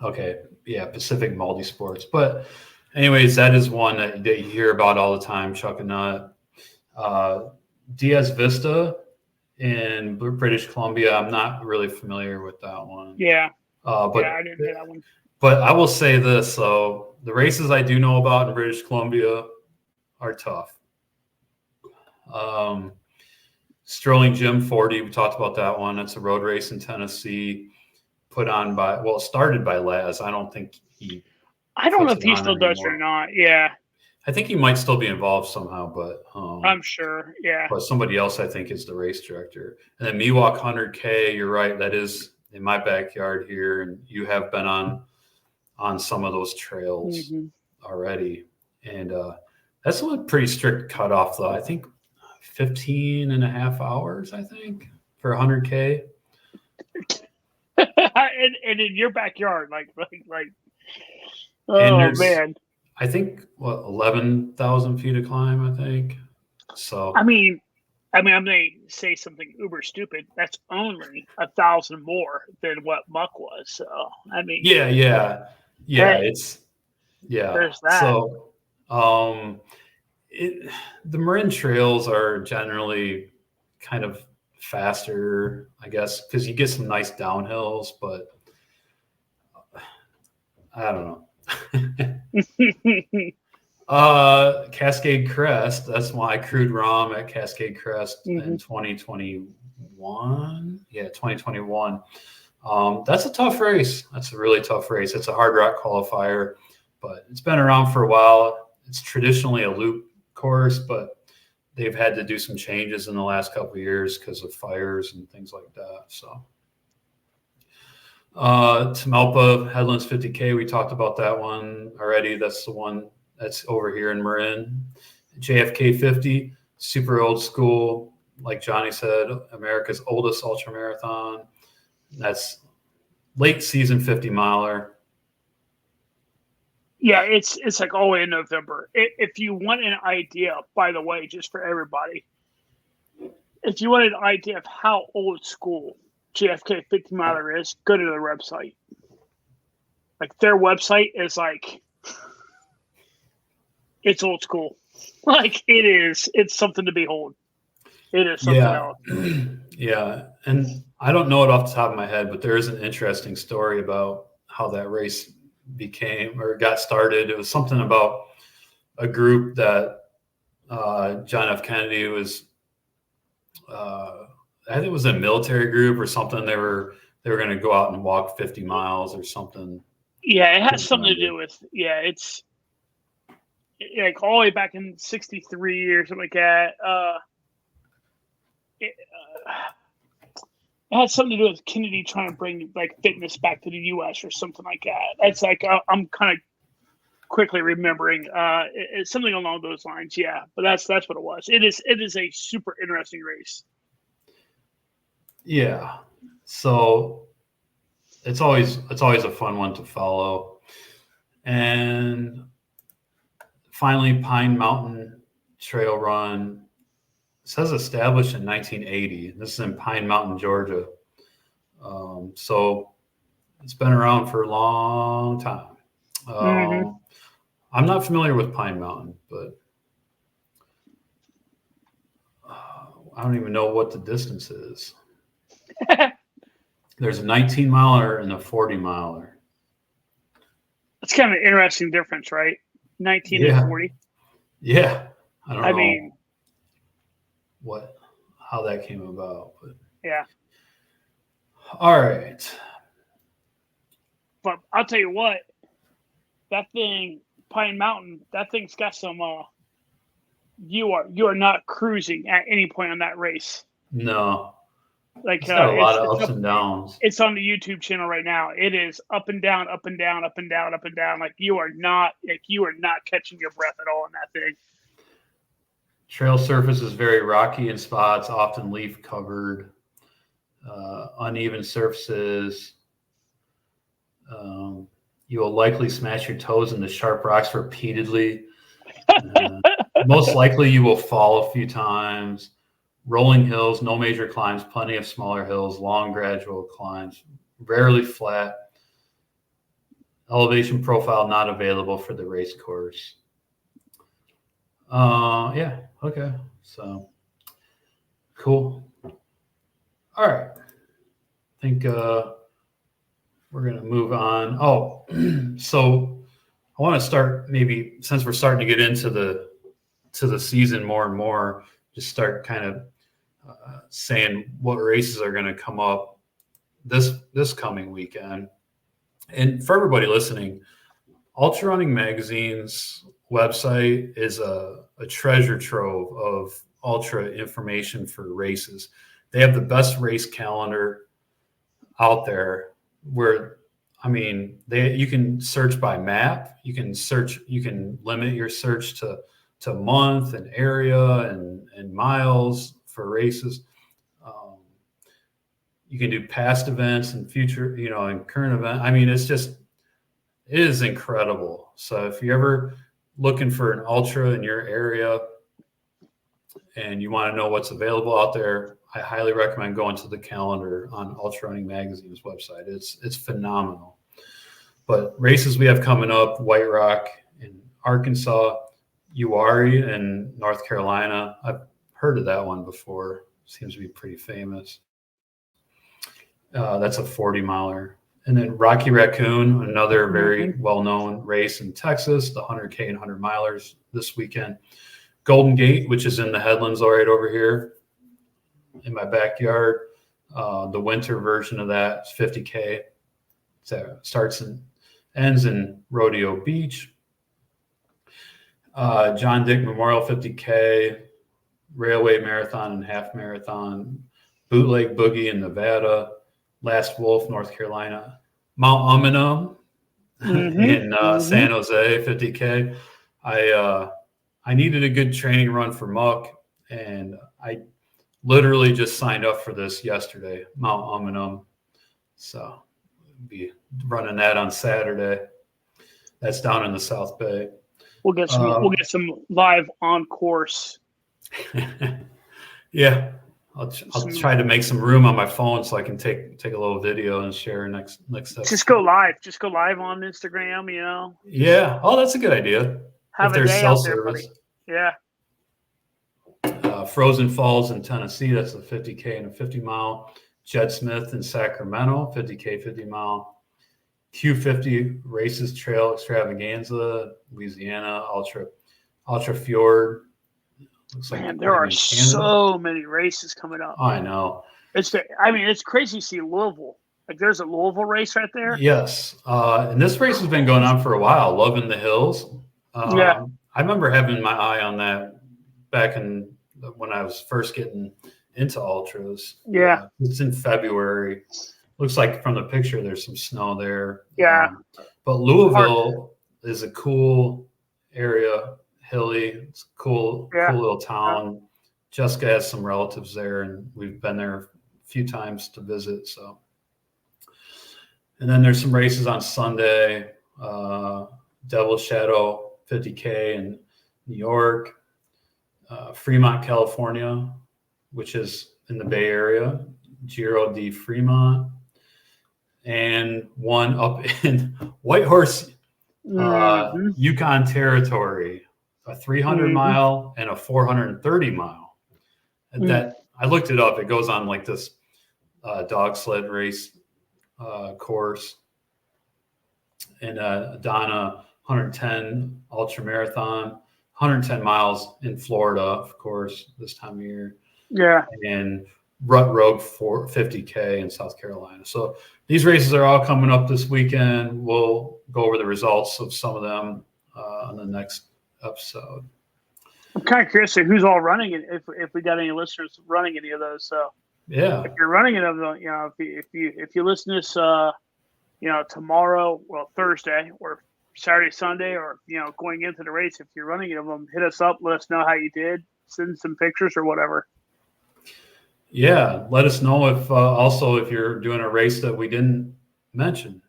Okay, yeah, Pacific Multi-Sports. But anyways, that is one that you hear about all the time, Chuck and Nut. Diaz Vista in British Columbia. I'm not really familiar with that one. Yeah. But I didn't hear that one. But I will say this, though. The races I do know about in British Columbia are tough. Sterling Jim 40, we talked about that one. It's a road race in Tennessee, started by Laz. I don't think I don't know if he still does or not. Yeah. I think he might still be involved somehow, but I'm sure. Yeah. But somebody else, I think, is the race director. And then Miwok 100K, you're right. That is in my backyard here, and you have been on some of those trails already. And that's a pretty strict cutoff, though. I think 15 and a half hours, I think, for 100K. and in your backyard, like, oh, man. I think, 11,000 feet of climb, I think. So, I mean, I'm going to say something uber stupid. That's only 1,000 more than what Muck was. So, I mean, yeah. Hey, There's that. So, the Marin trails are generally kind of faster, I guess, because you get some nice downhills, but I don't know. Cascade Crest, that's why I crewed ROM at Cascade Crest in 2021. Yeah, 2021. That's a tough race. That's a really tough race. It's a hard rock qualifier, but it's been around for a while. It's traditionally a loop course, but they've had to do some changes in the last couple of years because of fires and things like that. So Tamalpa Headlands 50K, we talked about that one already. That's the one that's over here in Marin. JFK 50, super old school, like Johnny said, America's oldest ultra marathon. That's late season 50 miler. Yeah, it's like all the way in November. If you want an idea, by the way, just for everybody, if you want an idea of how old school JFK 50 miler is, go to their website. Like, their website is like, it's old school. Like, it is. It's something to behold. It is something else. Yeah, and I don't know it off the top of my head, but there is an interesting story about how that race became or got started. It was something about a group that John F. Kennedy was. I think it was a military group or something. They were going to go out and walk 50 miles or something. Yeah, it has something to do with it's like all the way back in '63 or something like that. It had something to do with Kennedy trying to bring like fitness back to the U.S. or something like that. It's like I'm kind of quickly remembering. It's something along those lines. Yeah, but that's what it was. It is a super interesting race. Yeah, so it's always a fun one to follow. And finally, Pine Mountain Trail Run. It says established in 1980. This is in Pine Mountain, Georgia. So it's been around for a long time. I'm not familiar with Pine Mountain, but I don't even know what the distance is. There's a 19 miler and a 40 miler. That's kind of an interesting difference, right? 19 and 40. Yeah. I don't know. mean, how that came about, but yeah. All right. But I'll tell you what, that thing, Pine Mountain, that thing's got some. You are not cruising at any point on that race. No. Like, it's got a lot of ups and downs. It's on the YouTube channel right now. It is up and down, up and down, up and down, up and down. You are not catching your breath at all in that thing. Trail surface is very rocky in spots, often leaf covered. Uneven surfaces. You will likely smash your toes into sharp rocks repeatedly. Most likely you will fall a few times. Rolling hills, no major climbs, plenty of smaller hills, long gradual climbs, rarely flat. Elevation profile not available for the race course. Yeah, okay. So cool. All right. I think we're going to move on. Oh, so I want to start, maybe since we're starting to get into the season more and more, just start kind of saying what races are going to come up this coming weekend. And for everybody listening, UltraRunning Magazine's website is a treasure trove of ultra information for races. They have the best race calendar out there, where you can search by map, you can limit your search to month and area and miles for races. You can do past events and future, and current event. It is incredible. So if you're ever looking for an ultra in your area and you want to know what's available out there, I highly recommend going to the calendar on UltraRunning Magazine's website. It's phenomenal. But races we have coming up: White Rock in Arkansas, URM in North Carolina. I've heard of that one before. Seems to be pretty famous. That's a 40-miler. And then Rocky Raccoon, another very well-known race in Texas, the 100K and 100 milers this weekend. Golden Gate, which is in the Headlands right over here in my backyard. The winter version of that is 50K. So it starts and ends in Rodeo Beach. John Dick Memorial 50K, Railway Marathon and Half Marathon, Bootleg Boogie in Nevada, Last Wolf, North Carolina, Mount Umunhum in San Jose 50K. I needed a good training run for Muck, and I literally just signed up for this yesterday, Mount Umunhum. So I'll be running that on Saturday. That's down in the South Bay. We'll get some live on course. Yeah, I'll try to make some room on my phone so I can take a little video and share next episode. Just go live on Instagram. Yeah. Oh, that's a good idea. Have if there's a day cell out there, service. Buddy. Yeah. Frozen Falls in Tennessee. That's a 50K and a 50-mile. Jed Smith in Sacramento, 50K, 50-mile. Q50 Races Trail Extravaganza, Louisiana, Ultra Fjord. Looks like there are so many races coming up. I know. It's crazy to see Louisville. Like, there's a Louisville race right there. Yes. And this race has been going on for a while. Loving the Hills. Yeah. I remember having my eye on that back when I was first getting into ultras. Yeah. It's in February. Looks like from the picture there's some snow there. Yeah. But Louisville is a cool area, hilly. It's a cool little town. Yeah. Jessica has some relatives there, and we've been there a few times to visit. So, and then there's some races on Sunday. Devil's Shadow 50K in New York, Fremont, California, which is in the Bay Area, Giro di Fremont, and one up in Whitehorse, Yukon Territory, a 300-mile and a 430-mile. That I looked it up. It goes on like this dog sled race course. And Donna 110 ultra marathon, 110 miles in Florida, of course, this time of year. Yeah. And Rut Rogue 50K in South Carolina. So these races are all coming up this weekend. We'll go over the results of some of them on the next episode. I'm kind of curious who's all running it, if we got any listeners running any of those. So yeah, if you're running it, if you listen to this, tomorrow, Thursday or Saturday, Sunday, or going into the race, if you're running it of them, hit us up. Let us know how you did. send some pictures or whatever. Yeah, let us know if also if you're doing a race that we didn't mention,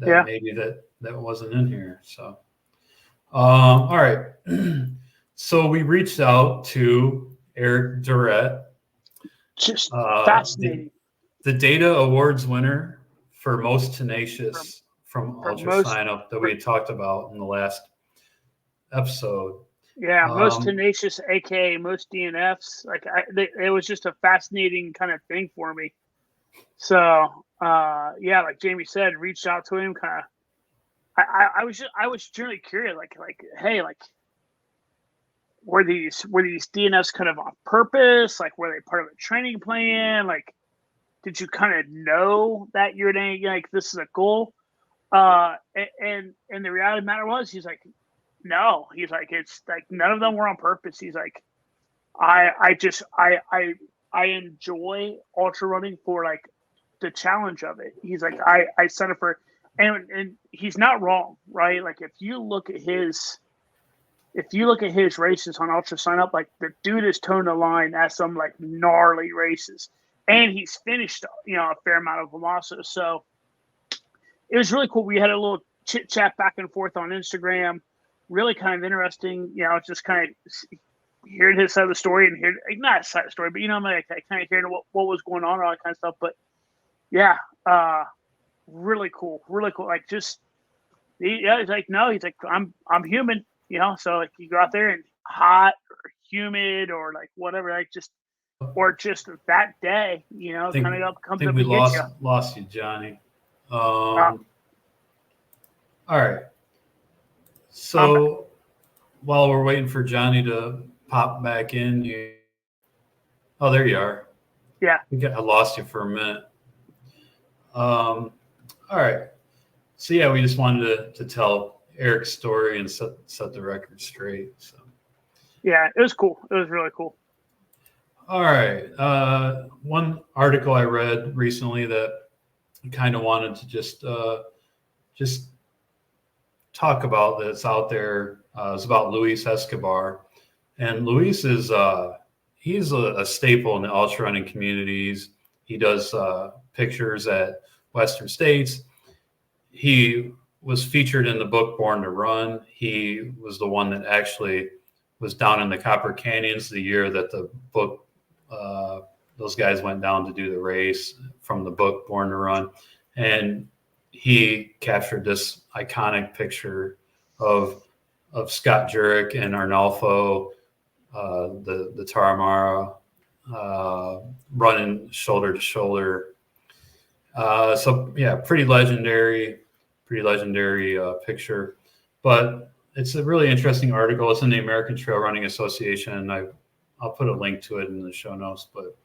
that maybe that wasn't in here. So, all right. So we reached out to Eric Durrett, just fascinating. The Data Awards winner for most tenacious from Ultra Sign Up that we had talked about in the last episode. Yeah, most tenacious, aka most DNFs. Like it was just a fascinating kind of thing for me. So yeah, like Jamie said, reached out to him. Kind of, I was generally curious. Like hey, like were these DNFs kind of on purpose? Like were they part of a training plan? Like did you kind of know that you're like this is a goal? And the reality of the matter was, he's like, no, he's like, it's like none of them were on purpose. He's like, I enjoy ultra running for like the challenge of it. He's like, I signed up for, and he's not wrong, right? Like if you look at his races on Ultra Sign Up, like the dude is toeing the line at some like gnarly races, and he's finished, a fair amount of them also. So it was really cool. We had a little chit chat back and forth on Instagram. Really kind of interesting, just kind of hearing his side of the story and not his side of the story, but I kind of hearing what was going on, all that kind of stuff. But yeah, really cool. Like just, he's like, no, he's like, I'm human, so like you go out there and hot or humid or like whatever, like just that day, kind of comes up. We lost you, Johnny. All right. So while we're waiting for Johnny to pop back in, there you are. Yeah. I lost you for a minute. All right. So yeah, we just wanted to tell Eric's story and set the record straight. So yeah, it was cool. It was really cool. All right. One article I read recently that I kind of wanted to just talk about that's out there is about Luis Escobar. And Luis is he's a staple in the ultra running communities. He does pictures at Western States. He was featured in the book Born to Run. He was the one that actually was down in the Copper Canyons the year that the book, those guys went down to do the race from the book Born to Run. And he captured this iconic picture of Scott Jurek and Arnolfo, the Tarahumara, running shoulder to shoulder. So yeah, pretty legendary picture. But it's a really interesting article. It's in the American Trail Running Association. I'll put a link to it in the show notes, but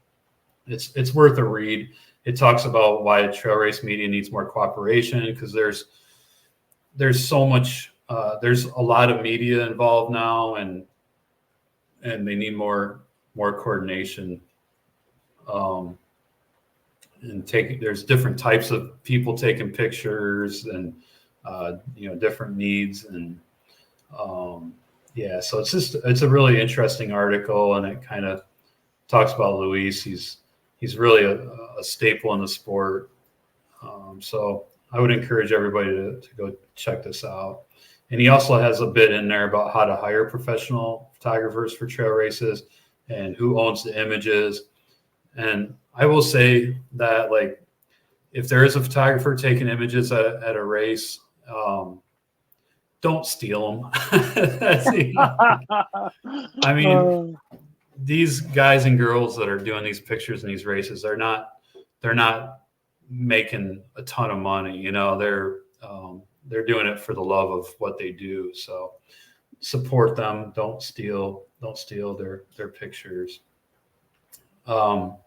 it's worth a read. It talks about why trail race media needs more cooperation, because there's so much, there's a lot of media involved now, and they need more coordination. And there's different types of people taking pictures, and different needs, and so it's a really interesting article, and it kind of talks about Luis. He's really a staple in the sport. So I would encourage everybody to go check this out. And he also has a bit in there about how to hire professional photographers for trail races and who owns the images. And I will say that, like, if there is a photographer taking images at a race, don't steal them. I mean, these guys and girls that are doing these pictures in these races, they're not making a ton of money. They're doing it for the love of what they do. So support them. Don't steal their pictures. But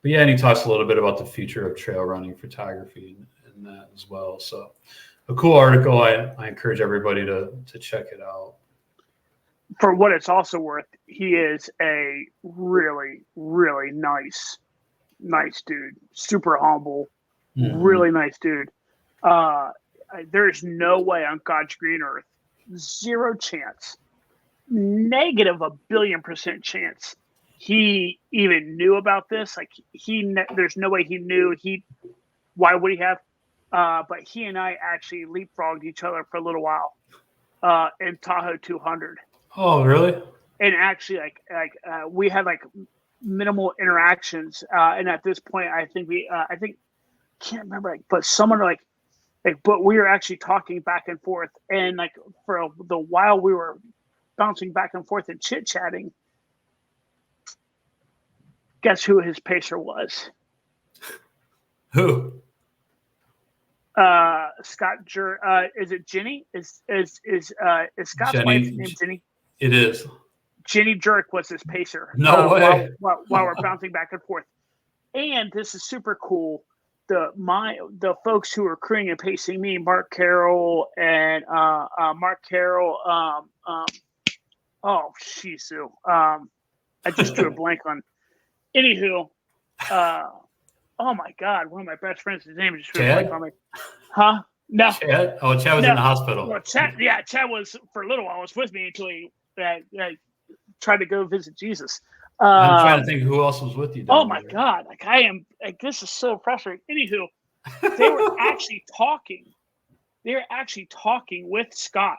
yeah, and he talks a little bit about the future of trail running photography and that as well. So a cool article. I encourage everybody to check it out. For what it's also worth, he is a really, really nice dude. Super humble, really nice dude. There's no way on God's green earth, zero chance negative a billion% chance he even knew about this. Like there's no way he knew. Why would he have? But he and I actually leapfrogged each other for a little while in Tahoe 200. Oh, really? And actually, we had like minimal interactions. And at this point, I think can't remember, but someone but we were actually talking back and forth, and like for the while we were bouncing back and forth and chit chatting. Guess who his pacer was? Who? Scott is it Jenny? Is Scott's Jenny, wife's name Jenny? It is. Jenny Jerk was his pacer. No way. While we're bouncing back and forth. And this is super cool. The folks who are crewing and pacing me, Mark Carroll and oh Shizu. I just drew a blank on. Anywho, oh my God, one of my best friends, his name is just drew a blank on me. Huh? No. Chad? Oh, Chad was in the hospital. Well, Chad was for a little while. Was with me until he tried to go visit Jesus. I'm trying to think who else was with you. Oh my God! Like I am. Like this is so frustrating. Anywho, they were actually talking. They were actually talking with Scott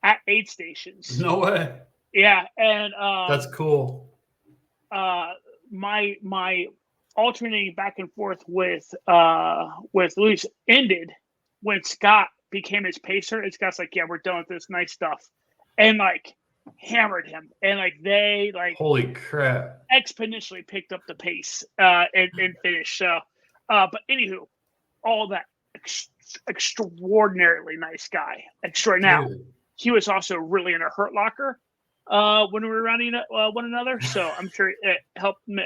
at aid stations. No way. Yeah, and that's cool. My alternating back and forth with Luis ended when Scott became his pacer. And Scott's like, yeah, we're done with this nice stuff, and like hammered him, and like they like holy crap exponentially picked up the pace and finished. So, but anywho, all that extraordinarily nice guy. Now, he was also really in a hurt locker when we were running one another. So I'm sure it helped me.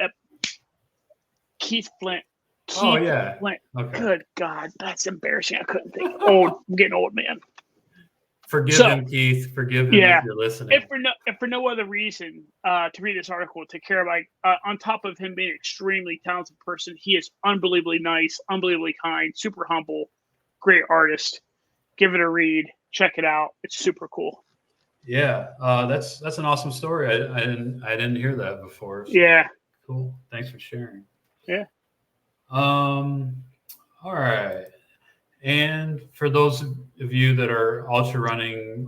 Keith Flint. Flint. Okay. Good God, that's embarrassing. I couldn't think. I'm getting old, man. Forgive him, Keith. Forgive him if you're listening. If for no other reason to read this article, to care about, on top of him being an extremely talented person, he is unbelievably nice, unbelievably kind, super humble, great artist. Give it a read. Check it out. It's super cool. Yeah, that's an awesome story. I didn't hear that before. So. Yeah. Cool. Thanks for sharing. Yeah. All right. And for those of you that are UltraRunning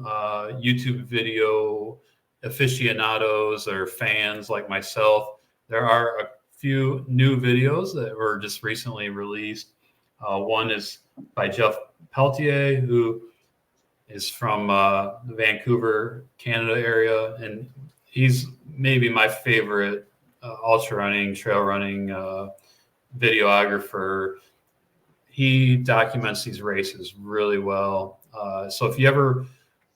YouTube video aficionados or fans like myself, there are a few new videos that were just recently released. One is by Jeff Peltier, who is from the Vancouver, Canada area, and he's maybe my favorite UltraRunning, trail running videographer. He documents these races really well. So if you ever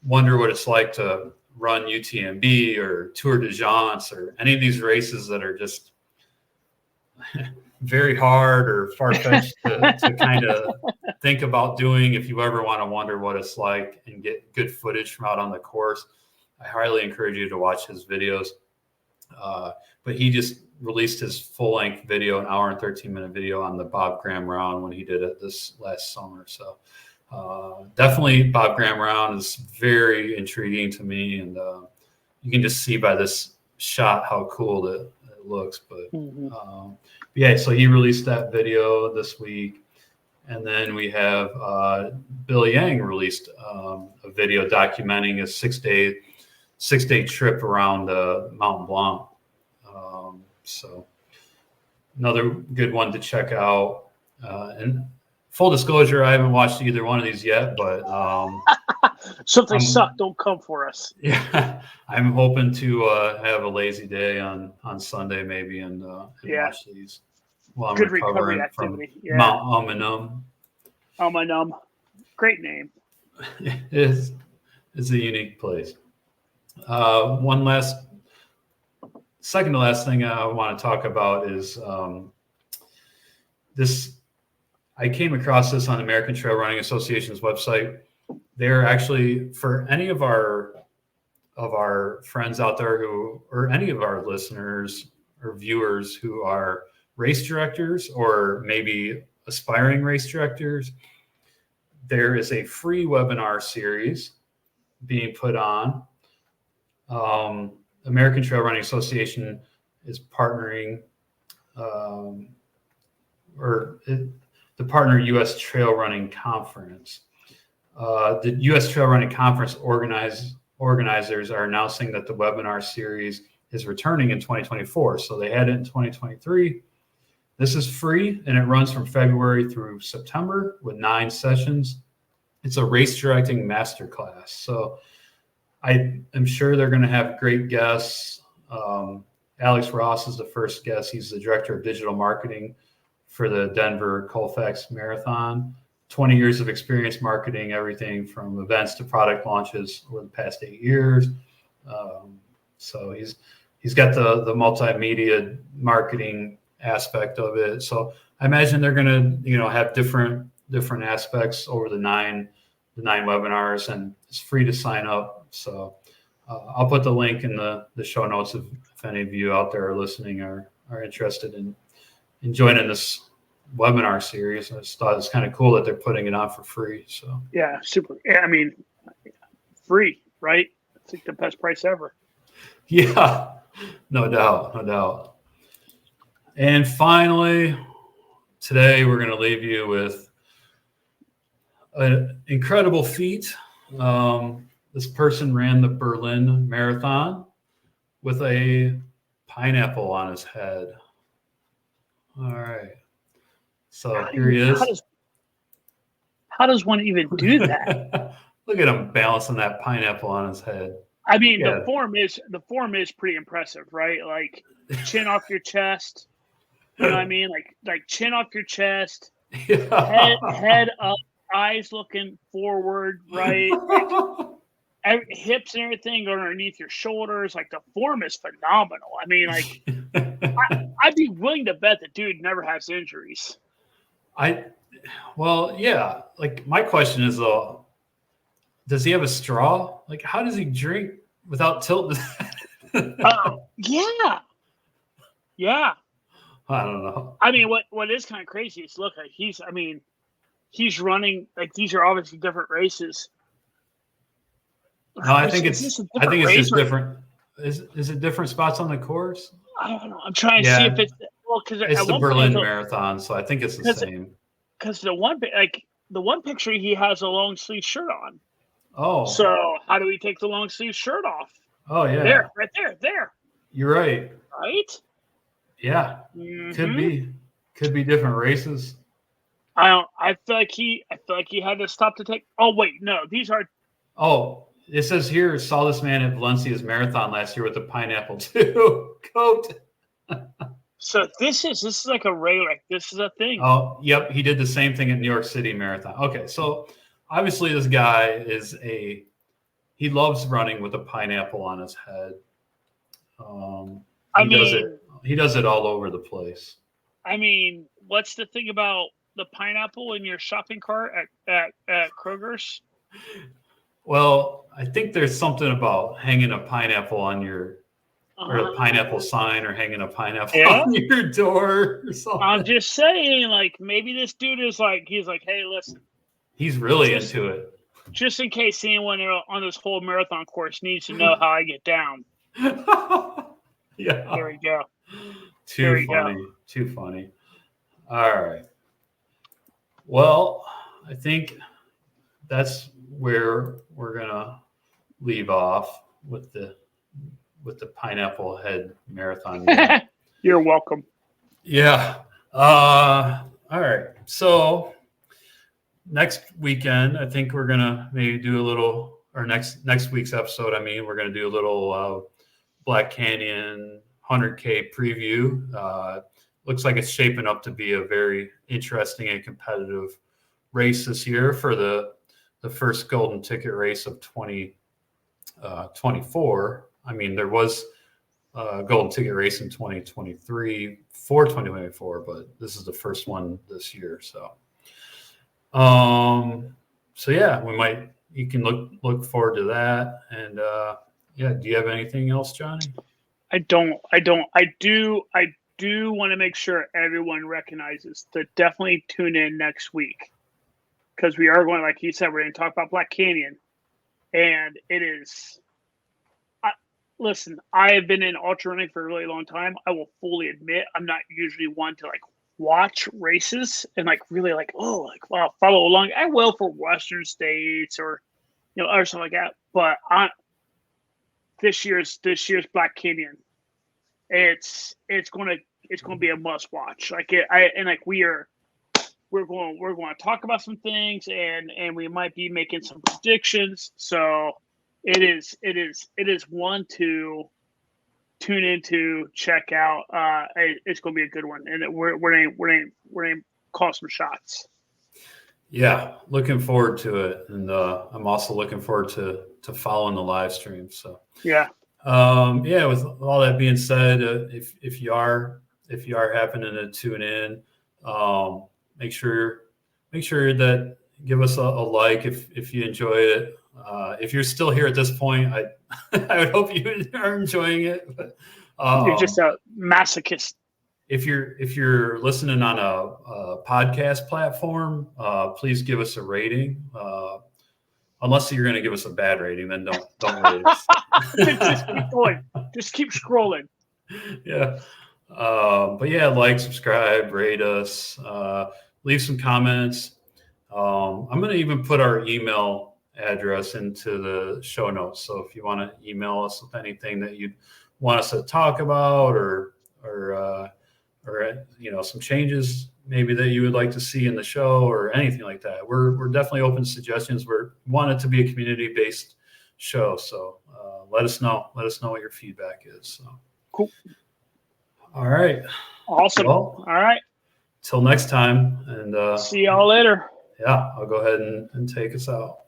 wonder what it's like to run UTMB or Tour de France or any of these races that are just very hard or far-fetched to kind of think about doing, if you ever want to wonder what it's like and get good footage from out on the course, I highly encourage you to watch his videos. But he just released his full-length video, an hour and 13-minute video on the Bob Graham round when he did it this last summer. So definitely Bob Graham round is very intriguing to me. And you can just see by this shot how cool it looks. But yeah, so he released that video this week. And then we have Bill Yang released a video documenting a six-day trip around Mount Blanc. So another good one to check out. And full disclosure, I haven't watched either one of these yet, but something suck. Don't come for us. Yeah, I'm hoping to have a lazy day on Sunday maybe and watch these while I'm recovering from Mount Umanum. Great name. It's a unique place. Second to last thing I want to talk about is this. I came across this on the American Trail Running Association's website. They're actually, for any of our friends out there or any of our listeners or viewers who are race directors or maybe aspiring race directors, there is a free webinar series being put on American Trail Running Association is partnering, the partner U.S. Trail Running Conference. The U.S. Trail Running Conference organizers are announcing that the webinar series is returning in 2024. So they had it in 2023. This is free, and it runs from February through September with 9 sessions. It's a race directing masterclass. So I am sure they're going to have great guests. Alex Ross is the first guest. He's the director of digital marketing for the Denver Colfax Marathon. 20 years of experience marketing everything from events to product launches over the past 8 years. So he's got the multimedia marketing aspect of it. So I imagine they're going to have different aspects over the nine webinars, and it's free to sign up. So I'll put the link in the show notes if any of you out there are listening are interested in joining this webinar series. I just thought it's kind of cool that they're putting it on for free. So yeah, super. Yeah, I mean, free, right? It's like the best price ever. Yeah, no doubt. And finally, today we're going to leave you with an incredible feat. This person ran the Berlin Marathon with a pineapple on his head. All right. So here he is. How does one even do that? Look at him balancing that pineapple on his head. I mean, the form is pretty impressive, right? Like chin off your chest. You know what I mean? Like chin off your chest, head up, eyes looking forward, right? Like, hips and everything going underneath your shoulders. Like the form is phenomenal. I mean, like I'd be willing to bet the dude never has injuries. Well, yeah. Like my question is though, does he have a straw? Like how does he drink without tilting? Yeah. I don't know. I mean, what is kind of crazy is look, like he's running, like these are obviously different races. No, I think it's just different. Is it different spots on the course? I don't know. I'm trying to see if it's because it's the Berlin Marathon, so I think it's the same. Because the one picture he has a long sleeve shirt on. Oh. So how do we take the long sleeve shirt off? Oh yeah. There, right there. You're right. Right? Yeah. Mm-hmm. Could be different races. I feel like he had to stop to take. Oh wait, no, these are. Oh, it says here, saw this man at Valencia's marathon last year with a pineapple too coat. So this is like a regular. This is a thing. Oh, yep. He did the same thing at New York City Marathon. Okay, so obviously this guy he loves running with a pineapple on his head. He does it all over the place. I mean, what's the thing about the pineapple in your shopping cart at Kroger's? Well, I think there's something about hanging a pineapple on your or a pineapple sign or hanging a pineapple on your door or something. I'm just saying, like, maybe this dude is like, he's like, hey, listen. He's really into it. Just in case anyone on this whole marathon course needs to know how I get down. Yeah. There we go. Too funny. All right. Well, I think that's where we're going to leave off with the pineapple head marathon. You're welcome. Yeah. All right. So next weekend, I think we're gonna maybe do a little, or next week's episode. I mean, we're gonna do a little Black Canyon 100K preview. Looks like it's shaping up to be a very interesting and competitive race this year for the first golden ticket race of 2024. I mean, there was a golden ticket race in 2023 for 2024, but this is the first one this year. So yeah, you can look forward to that. And yeah, do you have anything else, Johnny? I don't. I do want to make sure everyone recognizes to definitely tune in next week, because we are going, like you said, we're going to talk about Black Canyon, and it is. Listen, I have been in ultra running for a really long time. I will fully admit I'm not usually one to like watch races and like really like, oh, like wow, follow along. I will for Western States or or something like that. But this year's Black Canyon, it's gonna be a must watch. Like we're going to talk about some things and we might be making some predictions. So it is one to tune into, check out. It's going to be a good one, and we're going to call some shots. Yeah, looking forward to it, and I'm also looking forward to following the live stream. So yeah. Yeah. With all that being said, if you are happening to tune in, make sure that give us a like if you enjoy it. If you're still here at this point, I I would hope you are enjoying it. But, you're just a masochist. If you're listening on a podcast platform, please give us a rating. Unless you're going to give us a bad rating, then don't rate us. Just keep going. Just keep scrolling. Yeah. But yeah, like, subscribe, rate us, leave some comments. I'm going to even put our email address into the show notes. So if you want to email us with anything that you'd want us to talk about or some changes maybe that you would like to see in the show or anything like that, we're definitely open to suggestions. We want it to be a community-based show. So let us know what your feedback is. So cool. All right. Awesome. Well, all right. Till next time. And see y'all later. Yeah, I'll go ahead and take us out.